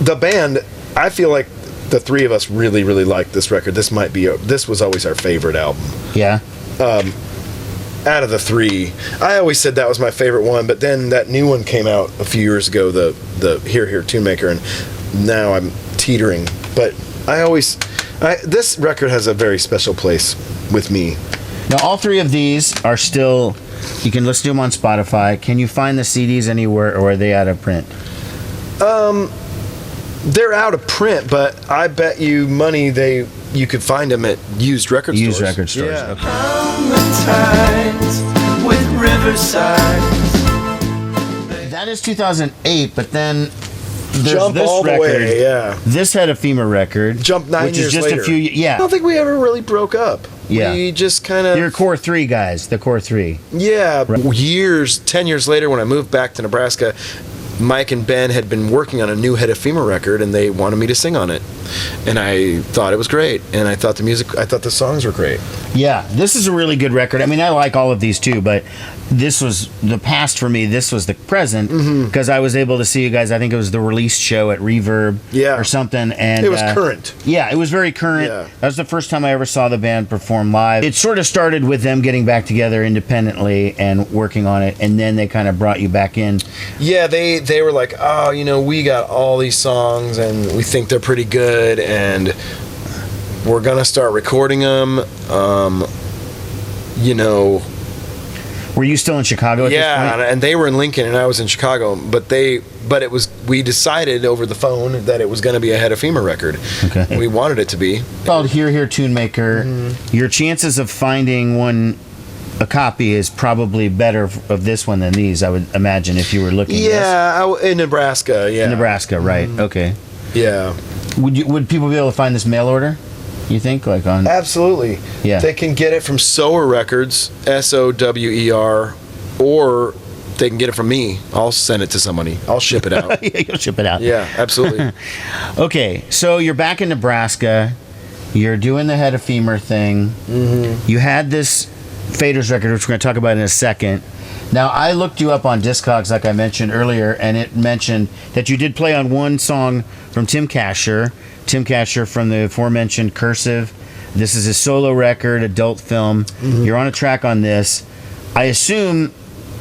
[SPEAKER 5] The band, I feel like the 3 of us really, really liked this record. This was always our favorite album.
[SPEAKER 4] Yeah.
[SPEAKER 5] Out of the 3, I always said that was my favorite one, but then that new one came out a few years ago, the Here Here Tune Maker, and now I'm teetering. But this record has a very special place with me.
[SPEAKER 4] Now, all 3 of these are still, you can listen to them on Spotify. Can you find the CDs anywhere, or are they out of print?
[SPEAKER 5] They're out of print, but I bet you money you could find them at used record stores.
[SPEAKER 4] Used record stores.
[SPEAKER 5] Yeah.
[SPEAKER 4] Okay.
[SPEAKER 3] On the tides with Riverside.
[SPEAKER 4] is 2008, but then there's
[SPEAKER 5] Jump
[SPEAKER 4] this
[SPEAKER 5] all the
[SPEAKER 4] record.
[SPEAKER 5] way, yeah.
[SPEAKER 4] This Head of Femur record.
[SPEAKER 5] Jump 9
[SPEAKER 4] which
[SPEAKER 5] years
[SPEAKER 4] is just
[SPEAKER 5] later.
[SPEAKER 4] a few. Yeah.
[SPEAKER 5] I don't think we ever really broke up.
[SPEAKER 4] Yeah.
[SPEAKER 5] We just kind of...
[SPEAKER 4] Your core three guys, the core three.
[SPEAKER 5] Yeah. 10 years later, when I moved back to Nebraska, Mike and Ben had been working on a new Head of Femur record, and they wanted me to sing on it. And I thought it was great. And I thought the songs were great.
[SPEAKER 4] Yeah, this is a really good record. I mean, I like all of these too, but this was the past for me. This was the present because I was able to see you guys. I think it was the release show at Reverb or something. And
[SPEAKER 5] it was current.
[SPEAKER 4] Yeah, it was very current.
[SPEAKER 5] Yeah.
[SPEAKER 4] That was the first time I ever saw the band perform live. It sort of started with them getting back together independently and working on it, and then they kind of brought you back in.
[SPEAKER 5] Yeah, they were like, oh, we got all these songs, and we think they're pretty good, and we're gonna start recording them.
[SPEAKER 4] Were you still in Chicago at this point?
[SPEAKER 5] And they were in Lincoln, and I was in Chicago. We decided over the phone that it was going to be a Head of Femur record.
[SPEAKER 4] Okay.
[SPEAKER 5] We wanted it to be.
[SPEAKER 4] Called Here Here Tune Maker. Your chances of finding a copy is probably better of this one than these, I would imagine, if you were looking.
[SPEAKER 5] Yeah, in Nebraska. Yeah,
[SPEAKER 4] in Nebraska, right? Okay.
[SPEAKER 5] Yeah.
[SPEAKER 4] Would people be able to find this mail order? You think, like on?
[SPEAKER 5] Absolutely.
[SPEAKER 4] Yeah.
[SPEAKER 5] They can get it from Sower Records, SOWER, or they can get it from me. I'll send it to somebody. I'll ship it out.
[SPEAKER 4] Yeah, you'll ship it out.
[SPEAKER 5] Yeah, absolutely.
[SPEAKER 4] Okay, so you're back in Nebraska. You're doing the Head of Femur thing. You had this Faders record, which we're going to talk about in a second. Now, I looked you up on Discogs, like I mentioned earlier, and it mentioned that you did play on one song from Tim Kasher from the aforementioned Cursive. This is his solo record, adult film. You're on a track on this. I assume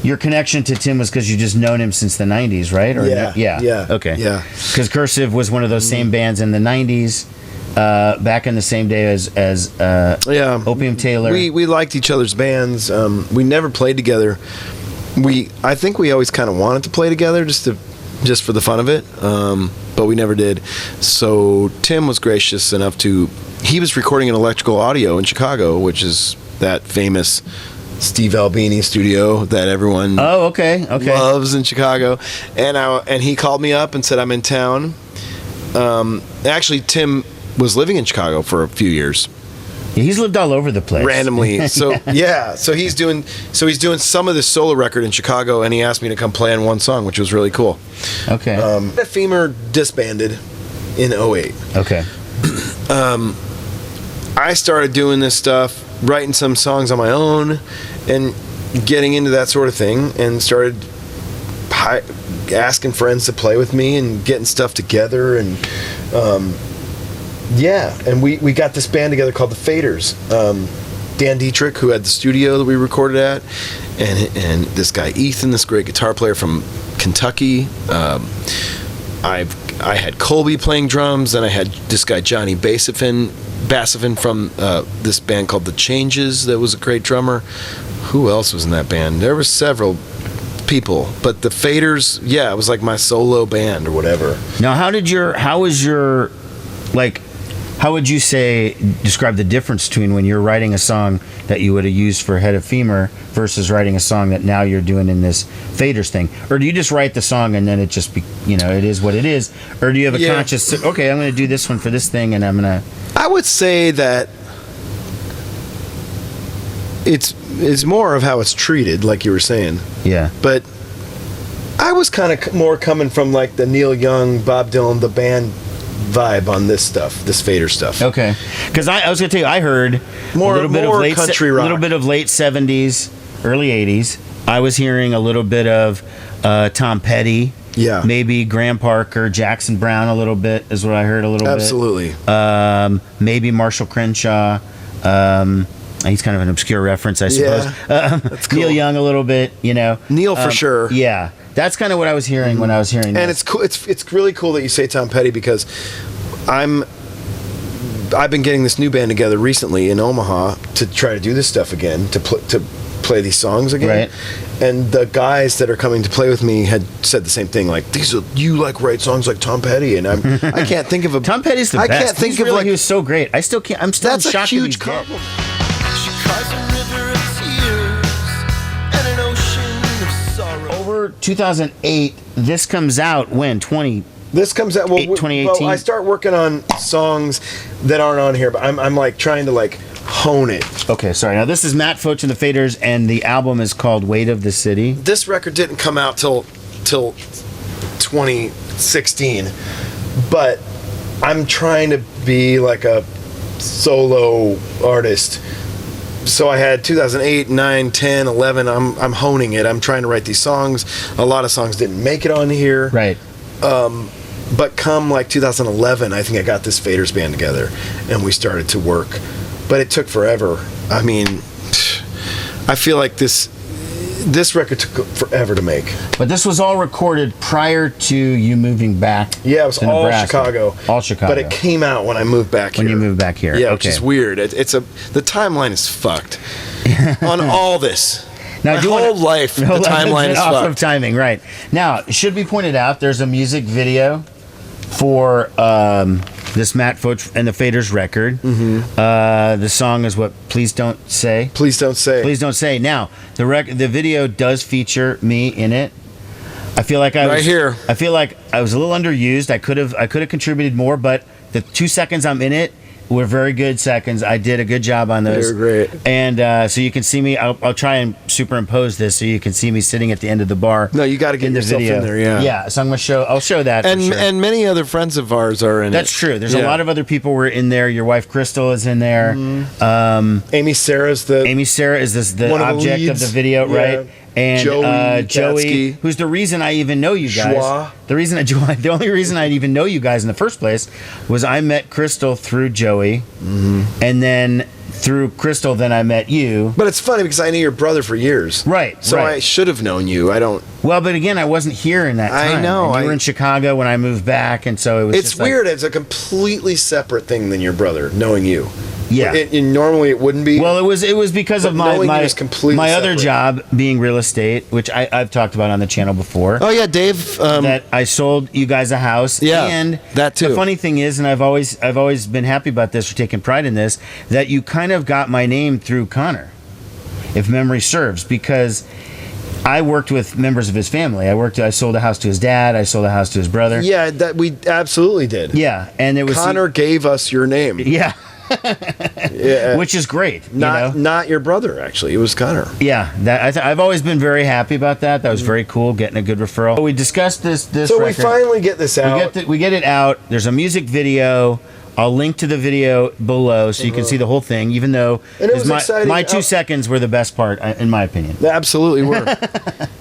[SPEAKER 4] your connection to Tim was because you just known him since the 90s, right? Or
[SPEAKER 5] Yeah.
[SPEAKER 4] Okay.
[SPEAKER 5] Yeah.
[SPEAKER 4] Because Cursive was one of those same bands in the 90s, back in the same day as Opium Taylor.
[SPEAKER 5] We liked each other's bands. We never played together. I think we always kind of wanted to play together just for the fun of it, but we never did. So Tim was gracious enough he was recording an Electrical Audio in Chicago, which is that famous Steve Albini studio that everyone loves in Chicago. And he called me up and said, I'm in town. Actually, Tim was living in Chicago for a few years.
[SPEAKER 4] Yeah, he's lived all over the place.
[SPEAKER 5] Randomly. So so he's doing some of this solo record in Chicago, and he asked me to come play on one song, which was really cool.
[SPEAKER 4] Okay.
[SPEAKER 5] The Femur disbanded in 08.
[SPEAKER 4] Okay.
[SPEAKER 5] I started doing this stuff, writing some songs on my own, and getting into that sort of thing, and started asking friends to play with me and getting stuff together, and and we got this band together called the Faders. Dan Dietrich, who had the studio that we recorded at, and this guy Ethan, this great guitar player from Kentucky. I had Colby playing drums, and I had this guy Johnny Bassifin from this band called The Changes that was a great drummer. Who else was in that band? There were several people, but the Faders, it was like my solo band or whatever.
[SPEAKER 4] Now, how would you describe the difference between when you're writing a song that you would have used for Head of Femur versus writing a song that now you're doing in this Faders thing? Or do you just write the song and then it just it is what it is? Or do you have a conscious, okay, I'm going to do this one for this thing, and I'm going to...
[SPEAKER 5] I would say that it's more of how it's treated, like you were saying.
[SPEAKER 4] Yeah.
[SPEAKER 5] But I was kind of more coming from like the Neil Young, Bob Dylan, the band vibe on this stuff, this Fader stuff.
[SPEAKER 4] Okay. Because I was going to tell you, I heard a little bit of country rock, a little bit of late 70s, early 80s. I was hearing a little bit of Tom Petty.
[SPEAKER 5] Yeah.
[SPEAKER 4] Maybe Graham Parker, Jackson Brown a little bit is what I heard a little
[SPEAKER 5] Absolutely.
[SPEAKER 4] bit. Maybe Marshall Crenshaw. He's kind of an obscure reference, I suppose.
[SPEAKER 5] Yeah, that's cool.
[SPEAKER 4] Neil Young a little bit,
[SPEAKER 5] Neil for sure.
[SPEAKER 4] Yeah. That's kind of what I was hearing when I was hearing
[SPEAKER 5] and
[SPEAKER 4] this.
[SPEAKER 5] It's cool. It's really cool that you say Tom Petty, because I've been getting this new band together recently in Omaha to try to do this stuff again, to play these songs again.
[SPEAKER 4] Right.
[SPEAKER 5] And the guys that are coming to play with me had said the same thing, like, you write songs like Tom Petty, and I can't think of a
[SPEAKER 4] Tom Petty's the best.
[SPEAKER 5] I can't think of
[SPEAKER 4] he was so great. I still can't. I'm still
[SPEAKER 5] that's
[SPEAKER 4] shocked
[SPEAKER 5] a huge
[SPEAKER 4] that he's
[SPEAKER 5] compliment.
[SPEAKER 3] She cries a river of tears and an ocean of sorrow.
[SPEAKER 4] Over 2008. This comes out when 20.
[SPEAKER 5] This comes out. Well,
[SPEAKER 4] 2018.
[SPEAKER 5] well, I start working on songs that aren't on here, but I'm like trying to like hone it.
[SPEAKER 4] Okay, sorry. Now this is Matt Focht and the Faders, and the album is called Weight of the City.
[SPEAKER 5] This record didn't come out till 2016, but I'm trying to be like a solo artist. So I had 2008, 9, 10, 11. I'm honing it. I'm trying to write these songs. A lot of songs didn't make it on here.
[SPEAKER 4] Right.
[SPEAKER 5] But come like 2011, I think I got this Faders band together, and we started to work. But it took forever. I mean, I feel like this record took forever to make.
[SPEAKER 4] But this was all recorded prior to you moving back.
[SPEAKER 5] Yeah, it was
[SPEAKER 4] to
[SPEAKER 5] all
[SPEAKER 4] Nebraska.
[SPEAKER 5] Chicago.
[SPEAKER 4] All Chicago.
[SPEAKER 5] But it came out when I moved back here.
[SPEAKER 4] When you moved back here.
[SPEAKER 5] Yeah,
[SPEAKER 4] okay.
[SPEAKER 5] which is weird. The timeline is fucked on all this.
[SPEAKER 4] Now,
[SPEAKER 5] My whole life, the timeline is
[SPEAKER 4] off
[SPEAKER 5] fucked.
[SPEAKER 4] of timing, right? Now, it should be pointed out, there's a music video for this Matt Focht and the Faders record. The song is what? Please Don't Say.
[SPEAKER 5] Please don't say.
[SPEAKER 4] Please Don't Say. Now, the video does feature me in it. I feel like I
[SPEAKER 5] Right
[SPEAKER 4] was
[SPEAKER 5] here.
[SPEAKER 4] I feel like I was a little underused. I could have contributed more, but the 2 seconds I'm in it were very good seconds. I did a good job on those.
[SPEAKER 5] They were great.
[SPEAKER 4] And so you can see me. I'll try and superimpose this so you can see me sitting at the end of the bar.
[SPEAKER 5] No, you got to get
[SPEAKER 4] in the
[SPEAKER 5] yourself
[SPEAKER 4] video.
[SPEAKER 5] in there. Yeah.
[SPEAKER 4] Yeah. So I'm gonna show. I'll show that.
[SPEAKER 5] And
[SPEAKER 4] for sure.
[SPEAKER 5] and many other friends of ours are in
[SPEAKER 4] That's
[SPEAKER 5] it.
[SPEAKER 4] true. There's a
[SPEAKER 5] Yeah.
[SPEAKER 4] lot of other people were in there. Your wife Crystal is in there.
[SPEAKER 5] Amy Sarah's the
[SPEAKER 4] Amy Sarah is the
[SPEAKER 5] one of the
[SPEAKER 4] object of
[SPEAKER 5] leads.
[SPEAKER 4] the video,
[SPEAKER 5] Yeah.
[SPEAKER 4] right? And
[SPEAKER 5] Joey
[SPEAKER 4] Joey,
[SPEAKER 5] Katsky.
[SPEAKER 4] who's the reason I even know you guys.
[SPEAKER 5] Schwa.
[SPEAKER 4] The only reason I even know you guys in the first place was I met Crystal through Joey, and then through Crystal, then I met you.
[SPEAKER 5] But it's funny because I knew your brother for years.
[SPEAKER 4] Right.
[SPEAKER 5] So
[SPEAKER 4] right.
[SPEAKER 5] I should have known you. I don't.
[SPEAKER 4] Well, but again, I wasn't here in that time.
[SPEAKER 5] I know,
[SPEAKER 4] And you were
[SPEAKER 5] I-
[SPEAKER 4] in Chicago when I moved back, and so it was.
[SPEAKER 5] It's
[SPEAKER 4] just like-
[SPEAKER 5] weird. It's a completely separate thing than your brother knowing you.
[SPEAKER 4] Yeah.
[SPEAKER 5] Normally it wouldn't be.
[SPEAKER 4] Well, it was because of
[SPEAKER 5] But
[SPEAKER 4] my
[SPEAKER 5] knowing you
[SPEAKER 4] my,
[SPEAKER 5] is completely
[SPEAKER 4] my other
[SPEAKER 5] separate.
[SPEAKER 4] job being real estate, which I've talked about on the channel before.
[SPEAKER 5] Oh yeah, Dave.
[SPEAKER 4] That I sold you guys a house.
[SPEAKER 5] Yeah,
[SPEAKER 4] and
[SPEAKER 5] that too.
[SPEAKER 4] The funny thing is, and I've always been happy about this, or taken pride in this, that you kind of got my name through Connor, if memory serves, because I worked with members of his family. I sold a house to his dad. I sold a house to his brother.
[SPEAKER 5] Yeah, that we absolutely did.
[SPEAKER 4] Yeah, and it was
[SPEAKER 5] Connor gave us your name.
[SPEAKER 4] Yeah,
[SPEAKER 5] Yeah,
[SPEAKER 4] which is great.
[SPEAKER 5] not not your brother actually. It was Connor.
[SPEAKER 4] Yeah, I've always been very happy about that. That was very cool, getting a good referral. We discussed this.
[SPEAKER 5] So we
[SPEAKER 4] record.
[SPEAKER 5] finally get this out.
[SPEAKER 4] We get it out. There's a music video. I'll link to the video below so you can see the whole thing. Even though
[SPEAKER 5] And it was
[SPEAKER 4] my
[SPEAKER 5] exciting.
[SPEAKER 4] 2 seconds were the best part, in my opinion.
[SPEAKER 5] They absolutely were.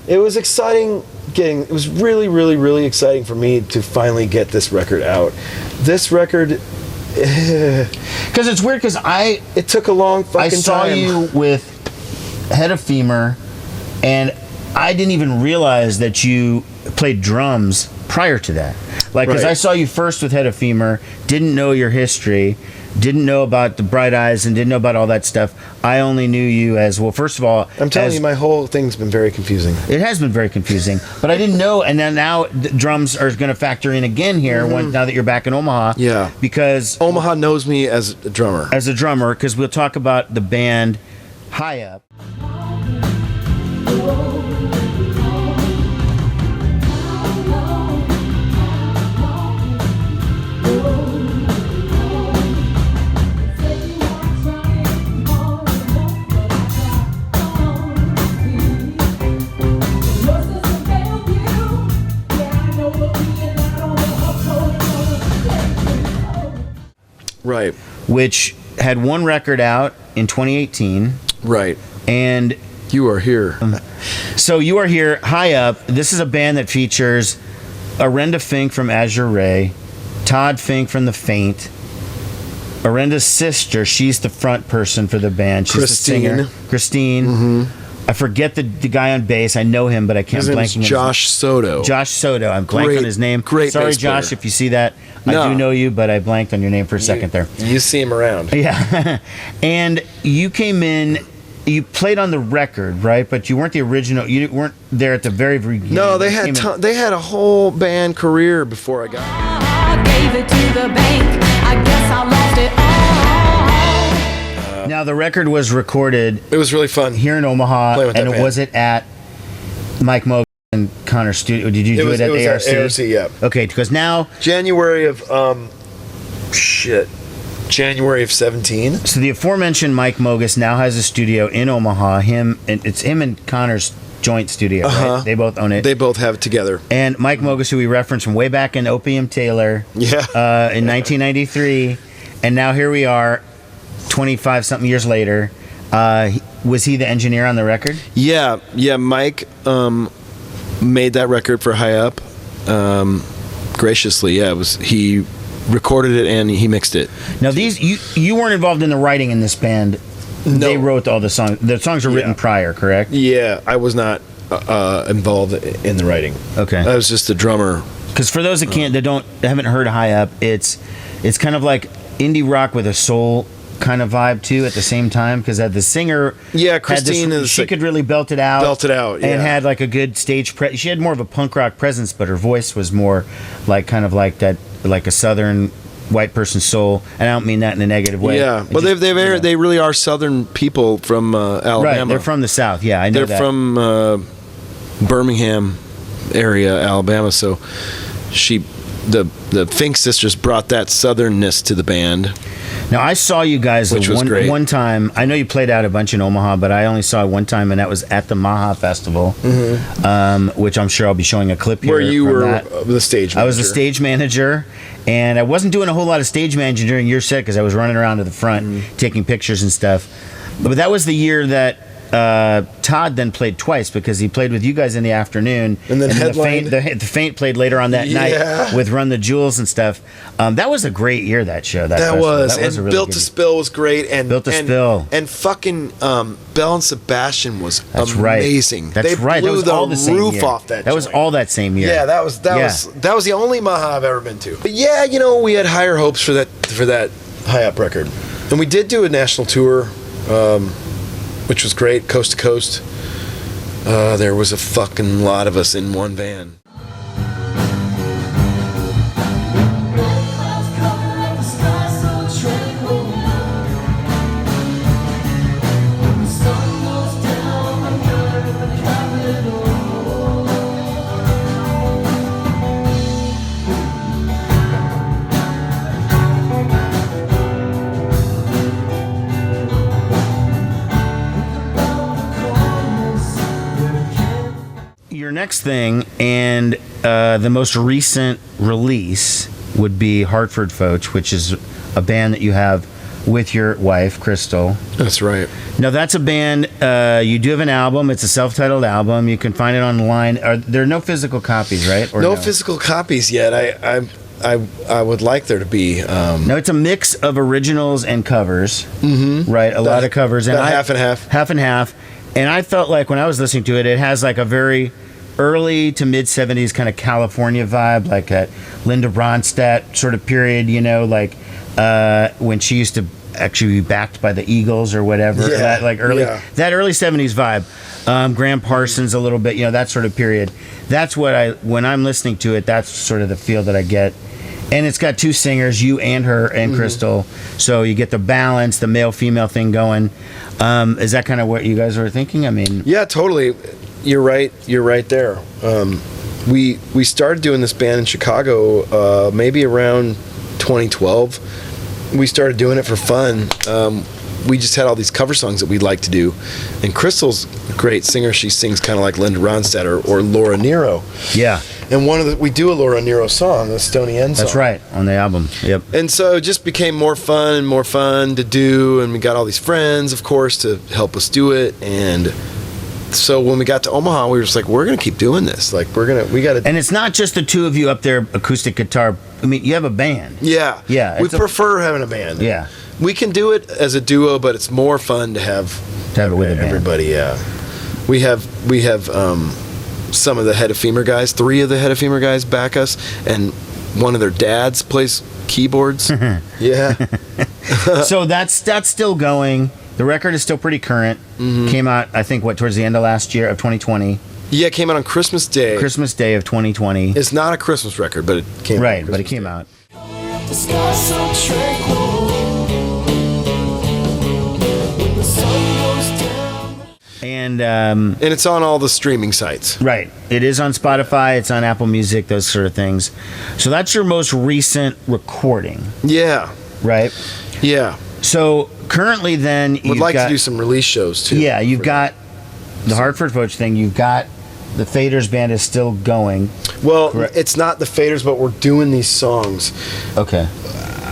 [SPEAKER 5] It was exciting it was really, really, really exciting for me to finally get this record out. This record,
[SPEAKER 4] Because it's weird. Because
[SPEAKER 5] it took a long fucking
[SPEAKER 4] I saw
[SPEAKER 5] time.
[SPEAKER 4] you with Head of Femur, and I didn't even realize that you played drums prior to that. Like, because
[SPEAKER 5] Right.
[SPEAKER 4] I saw you first with Head of Femur, didn't know your history, didn't know about the Bright Eyes, and didn't know about all that stuff. I only knew you as, well, first of all,
[SPEAKER 5] I'm telling
[SPEAKER 4] as-
[SPEAKER 5] you, my whole thing's been very confusing.
[SPEAKER 4] it has been very confusing, but I didn't know. And then now the drums are going to factor in again here now that you're back in Omaha.
[SPEAKER 5] Yeah.
[SPEAKER 4] Because
[SPEAKER 5] Omaha knows me as a drummer.
[SPEAKER 4] as a drummer, because we'll talk about the band High Up.
[SPEAKER 5] Right.
[SPEAKER 4] Which had one record out in 2018,
[SPEAKER 5] Right.
[SPEAKER 4] and
[SPEAKER 5] You are here.
[SPEAKER 4] so You Are Here, High Up. This is a band that features Arenda Fink from Azure Ray, Todd Fink from The Faint, Arenda's sister, she's the front person for the band. She's
[SPEAKER 5] Christine.
[SPEAKER 4] the singer. Christine. I forget the guy on bass. I know him, but I can't
[SPEAKER 5] His name
[SPEAKER 4] blanking
[SPEAKER 5] is
[SPEAKER 4] on his
[SPEAKER 5] Josh Soto.
[SPEAKER 4] Josh Soto. I'm blanking
[SPEAKER 5] Great-
[SPEAKER 4] on his name.
[SPEAKER 5] great
[SPEAKER 4] Sorry,
[SPEAKER 5] bass
[SPEAKER 4] Josh,
[SPEAKER 5] player.
[SPEAKER 4] if you see that. I
[SPEAKER 5] No.
[SPEAKER 4] do know you, but I blanked on your name for a second there.
[SPEAKER 5] You see him around.
[SPEAKER 4] Yeah. And you came in, you played on the record, right? But you weren't the original. You weren't there at the very beginning.
[SPEAKER 5] No, they
[SPEAKER 4] You
[SPEAKER 5] had
[SPEAKER 4] came in-
[SPEAKER 5] they had a whole band career before I got here.
[SPEAKER 2] I gave it to the bank. I guess I lost it all.
[SPEAKER 4] Now, the record was recorded
[SPEAKER 5] It was really fun.
[SPEAKER 4] here in Omaha,
[SPEAKER 5] Playing with
[SPEAKER 4] and
[SPEAKER 5] that band.
[SPEAKER 4] was it at Mike Mo? in Connor's studio. Did you do it at ARC?
[SPEAKER 5] At ARC, yeah.
[SPEAKER 4] Okay, because now
[SPEAKER 5] January of January of 17.
[SPEAKER 4] So the aforementioned Mike Mogus now has a studio in Omaha. It's him and Connor's joint studio. Right? They both own it.
[SPEAKER 5] They both have it together.
[SPEAKER 4] And Mike Mogus, who we referenced from way back in Opium Taylor, in 1993, and now here we are, 25 something years later. Was he the engineer on the record?
[SPEAKER 5] Yeah. Mike made that record for High Up. Graciously, yeah. He recorded it and he mixed it.
[SPEAKER 4] Now you weren't involved in the writing in this band.
[SPEAKER 5] No.
[SPEAKER 4] They wrote all the songs. The songs were written prior, correct?
[SPEAKER 5] Yeah, I was not involved in the writing.
[SPEAKER 4] Okay.
[SPEAKER 5] I was just the drummer.
[SPEAKER 4] Because for those that haven't heard High Up, it's kind of like indie rock with a soul kind of vibe too at the same time, because the singer
[SPEAKER 5] Christine
[SPEAKER 4] she could really belt it out
[SPEAKER 5] and
[SPEAKER 4] had like a good stage she had more of a punk rock presence, but her voice was more like kind of like that, like a southern white person soul, and I don't mean that in a negative way.
[SPEAKER 5] But they really are southern people from Alabama.
[SPEAKER 4] Right, they're from the South. Yeah, I know
[SPEAKER 5] they're from Birmingham area, Alabama. So the Fink sisters brought that southernness to the band.
[SPEAKER 4] Now, I saw you guys one time. I know you played out a bunch in Omaha, but I only saw it one time, and that was at the Maha Festival, which I'm sure I'll be showing a clip here.
[SPEAKER 5] Where you were the stage manager.
[SPEAKER 4] I was the stage manager, and I wasn't doing a whole lot of stage managing during your set because I was running around to the front taking pictures and stuff. But that was the year that Todd then played twice, because he played with you guys in the afternoon,
[SPEAKER 5] and then
[SPEAKER 4] the Faint played later on that night with Run the Jewels and stuff. That was a great year, that show. That was
[SPEAKER 5] and
[SPEAKER 4] a really
[SPEAKER 5] Built to Spill was great, and
[SPEAKER 4] Built to Spill
[SPEAKER 5] and fucking Belle and Sebastian was amazing.
[SPEAKER 4] That's
[SPEAKER 5] they
[SPEAKER 4] right.
[SPEAKER 5] blew
[SPEAKER 4] That was all the same
[SPEAKER 5] roof
[SPEAKER 4] year.
[SPEAKER 5] off that.
[SPEAKER 4] That was all that same year.
[SPEAKER 5] Yeah, that was the only Maha I've ever been to. But yeah, we had higher hopes for that High Up record, and we did do a national tour. Which was great, coast to coast. There was a fucking lot of us in one van.
[SPEAKER 4] Next thing, and the most recent release would be Hartford Focht, which is a band that you have with your wife, Crystal.
[SPEAKER 5] That's right.
[SPEAKER 4] Now, that's a band, you do have an album. It's a self-titled album. You can find it online. There are no physical copies, right? Or
[SPEAKER 5] no physical copies yet. I would like there to be.
[SPEAKER 4] No, it's a mix of originals and covers, right? A lot of covers. And
[SPEAKER 5] half and half.
[SPEAKER 4] Half and half. And I felt like when I was listening to it, it has like a very early to mid 70s kind of California vibe, like that Linda Ronstadt sort of period, like when she used to actually be backed by the Eagles or whatever.
[SPEAKER 5] Yeah,
[SPEAKER 4] that early 70s vibe. Graham Parsons a little bit, that sort of period. That's what when I'm listening to it, that's sort of the feel that I get. And it's got two singers, you and her and Crystal, so you get the balance, the male-female thing going. Is that kind of what you guys were thinking? I mean,
[SPEAKER 5] yeah, totally. You're right there. We started doing this band in Chicago maybe around 2012. We started doing it for fun. We just had all these cover songs that we'd like to do. And Crystal's a great singer. She sings kind of like Linda Ronstadt or Laura Nero.
[SPEAKER 4] Yeah.
[SPEAKER 5] And we do a Laura Nero song, the Stony End song.
[SPEAKER 4] That's right, on the album. Yep.
[SPEAKER 5] And so it just became more fun and more fun to do. And we got all these friends, of course, to help us do it. And so when we got to Omaha, we were just like, we're going to keep doing this. Like, we got to.
[SPEAKER 4] And it's not just the two of you up there, acoustic guitar. I mean, you have a band.
[SPEAKER 5] Yeah.
[SPEAKER 4] Yeah.
[SPEAKER 5] We prefer having a band.
[SPEAKER 4] Yeah.
[SPEAKER 5] We can do it as a duo, but it's more fun to have
[SPEAKER 4] it with
[SPEAKER 5] everybody. Yeah. We have some of the Head of Femur guys, 3 of the Head of Femur guys back us, and one of their dads plays keyboards. Yeah.
[SPEAKER 4] So that's still going. The record is still pretty current. Came out, I think, towards the end of last year, of 2020.
[SPEAKER 5] Yeah, it came out on Christmas Day.
[SPEAKER 4] Christmas Day of 2020.
[SPEAKER 5] It's not a Christmas record, but it came out.
[SPEAKER 4] Right, but it came out.
[SPEAKER 3] The sky so tranquil. When the sun goes down.
[SPEAKER 4] And And
[SPEAKER 5] it's on all the streaming sites.
[SPEAKER 4] right, it is on Spotify. It's on Apple Music. Those sort of things. So that's your most recent recording,
[SPEAKER 5] Yeah,
[SPEAKER 4] right?
[SPEAKER 5] yeah.
[SPEAKER 4] So currently, then
[SPEAKER 5] Would like to do some release shows too.
[SPEAKER 4] Yeah, you've got the Hartford Focht thing. You've got the Faders band is still going.
[SPEAKER 5] Well,
[SPEAKER 4] Correct.
[SPEAKER 5] it's not the Faders, but we're doing these songs.
[SPEAKER 4] Okay.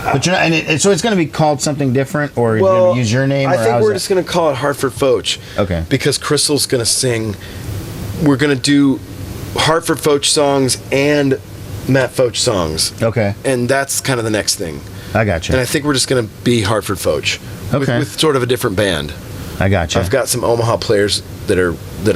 [SPEAKER 4] But you're not, so it's going to be called something different, or you're going to use your name.
[SPEAKER 5] I
[SPEAKER 4] or
[SPEAKER 5] think
[SPEAKER 4] how's
[SPEAKER 5] we're
[SPEAKER 4] that?
[SPEAKER 5] just going to call it Hartford Focht.
[SPEAKER 4] Okay.
[SPEAKER 5] Because Crystal's going to sing. We're going to do Hartford Focht songs and Matt Focht songs.
[SPEAKER 4] Okay.
[SPEAKER 5] And that's kind of the next thing.
[SPEAKER 4] I got you.
[SPEAKER 5] And I think we're just going to be Hartford Focht.
[SPEAKER 4] Okay.
[SPEAKER 5] With sort of a different band.
[SPEAKER 4] I got you.
[SPEAKER 5] I've got some Omaha players that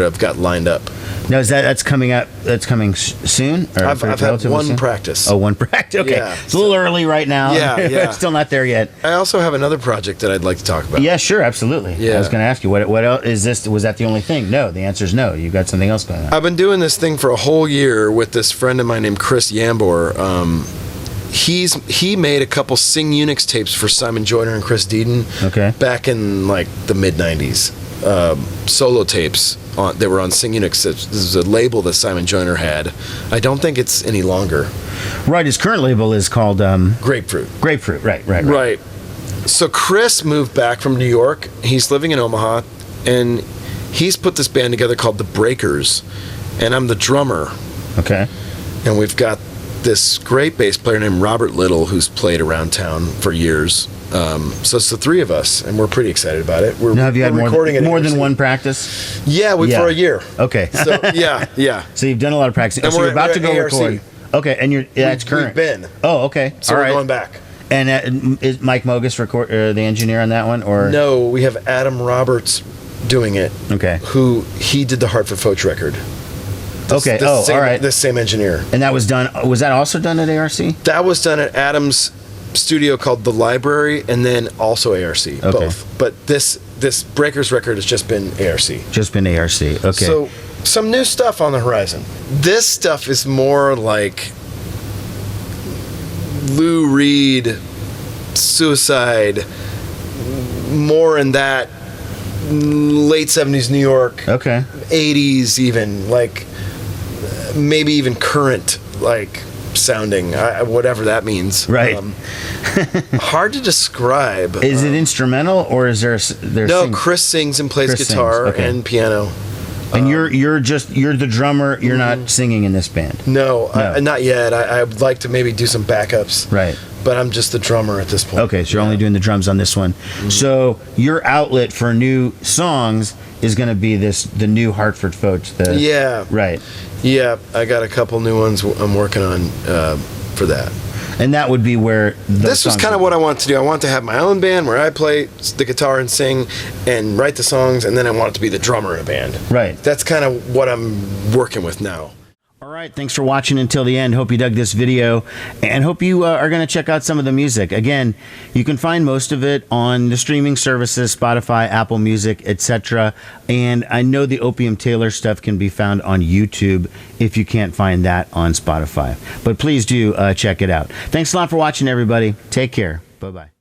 [SPEAKER 5] I've got lined up.
[SPEAKER 4] Now, that's coming out? That's coming soon? Or
[SPEAKER 5] I've had
[SPEAKER 4] relatively
[SPEAKER 5] one
[SPEAKER 4] soon?
[SPEAKER 5] practice.
[SPEAKER 4] Oh, one practice. Okay.
[SPEAKER 5] Yeah,
[SPEAKER 4] It's a little early right now.
[SPEAKER 5] Yeah, yeah.
[SPEAKER 4] Still not there yet.
[SPEAKER 5] I also have another project that I'd like to talk about.
[SPEAKER 4] Yeah, sure, absolutely.
[SPEAKER 5] Yeah.
[SPEAKER 4] I was going to ask you, what else is this? Was that the only thing? No, the answer is no. You've got something else going on.
[SPEAKER 5] I've been doing this thing for a whole year with this friend of mine named Chris Yambor. He made a couple Sing Unix tapes for Simon Joyner and Chris Deedon.
[SPEAKER 4] Okay.
[SPEAKER 5] Back in like the mid '90s, solo tapes. They were on Sing Unix. This is a label that Simon Joyner had. I don't think it's any longer.
[SPEAKER 4] Right, his current label is called
[SPEAKER 5] Grapefruit.
[SPEAKER 4] Grapefruit. Right.
[SPEAKER 5] Right. So Chris moved back from New York. He's living in Omaha, and he's put this band together called The Breakers, and I'm the drummer.
[SPEAKER 4] Okay.
[SPEAKER 5] And we've got this great bass player named Robert Little who's played around town for years. So it's the three of us, and we're pretty excited about it.
[SPEAKER 4] Now, have you had
[SPEAKER 5] recording
[SPEAKER 4] more than
[SPEAKER 5] ARC.
[SPEAKER 4] one practice?
[SPEAKER 5] Yeah, for a year.
[SPEAKER 4] Okay.
[SPEAKER 5] So yeah.
[SPEAKER 4] So you've done a lot of practicing.
[SPEAKER 5] And
[SPEAKER 4] So you're about to
[SPEAKER 5] we're
[SPEAKER 4] go
[SPEAKER 5] at ARC.
[SPEAKER 4] record. Okay, and that's current.
[SPEAKER 5] We've been.
[SPEAKER 4] Oh, okay.
[SPEAKER 5] So
[SPEAKER 4] All
[SPEAKER 5] we're
[SPEAKER 4] right.
[SPEAKER 5] going back.
[SPEAKER 4] And is Mike Mogus the engineer on that one, or
[SPEAKER 5] No, we have Adam Roberts doing it.
[SPEAKER 4] Okay.
[SPEAKER 5] Who he did the Hartford Focht record.
[SPEAKER 4] Okay. All right.
[SPEAKER 5] This same engineer.
[SPEAKER 4] And that was done. Was that also done at ARC?
[SPEAKER 5] That was done at Adam's studio called The Library, and then also ARC.
[SPEAKER 4] Okay.
[SPEAKER 5] Both. But this Breakers record has just been ARC.
[SPEAKER 4] Just been ARC. Okay.
[SPEAKER 5] So some new stuff on the horizon. This stuff is more like Lou Reed, Suicide, more in that late 70s New York,
[SPEAKER 4] Okay.
[SPEAKER 5] 80s even, like maybe even current, like sounding, whatever that means.
[SPEAKER 4] Right.
[SPEAKER 5] Hard to describe.
[SPEAKER 4] Is it instrumental, or is there?
[SPEAKER 5] No, Chris sings and plays
[SPEAKER 4] Chris
[SPEAKER 5] guitar
[SPEAKER 4] sings, okay.
[SPEAKER 5] and piano.
[SPEAKER 4] And you're the drummer. You're not singing in this band.
[SPEAKER 5] No,
[SPEAKER 4] No.
[SPEAKER 5] not yet. I would like to maybe do some backups.
[SPEAKER 4] Right.
[SPEAKER 5] But I'm just the drummer at this point.
[SPEAKER 4] Okay, so you're only doing the drums on this one. So your outlet for new songs is going to be the new Hartford Focht.
[SPEAKER 5] Yeah.
[SPEAKER 4] Right.
[SPEAKER 5] Yeah, I got a couple new ones I'm working on for that.
[SPEAKER 4] And that would be where
[SPEAKER 5] This was kind of what I want to do. I want to have my own band where I play the guitar and sing and write the songs, and then I want it to be the drummer in a band.
[SPEAKER 4] Right.
[SPEAKER 5] That's kind of what I'm working with now.
[SPEAKER 4] All right, thanks for watching until the end. Hope you dug this video, and hope you are going to check out some of the music. Again, you can find most of it on the streaming services, Spotify, Apple Music, etc. And I know the Opium Taylor stuff can be found on YouTube if you can't find that on Spotify. But please do check it out. Thanks a lot for watching, everybody. Take care. Bye-bye.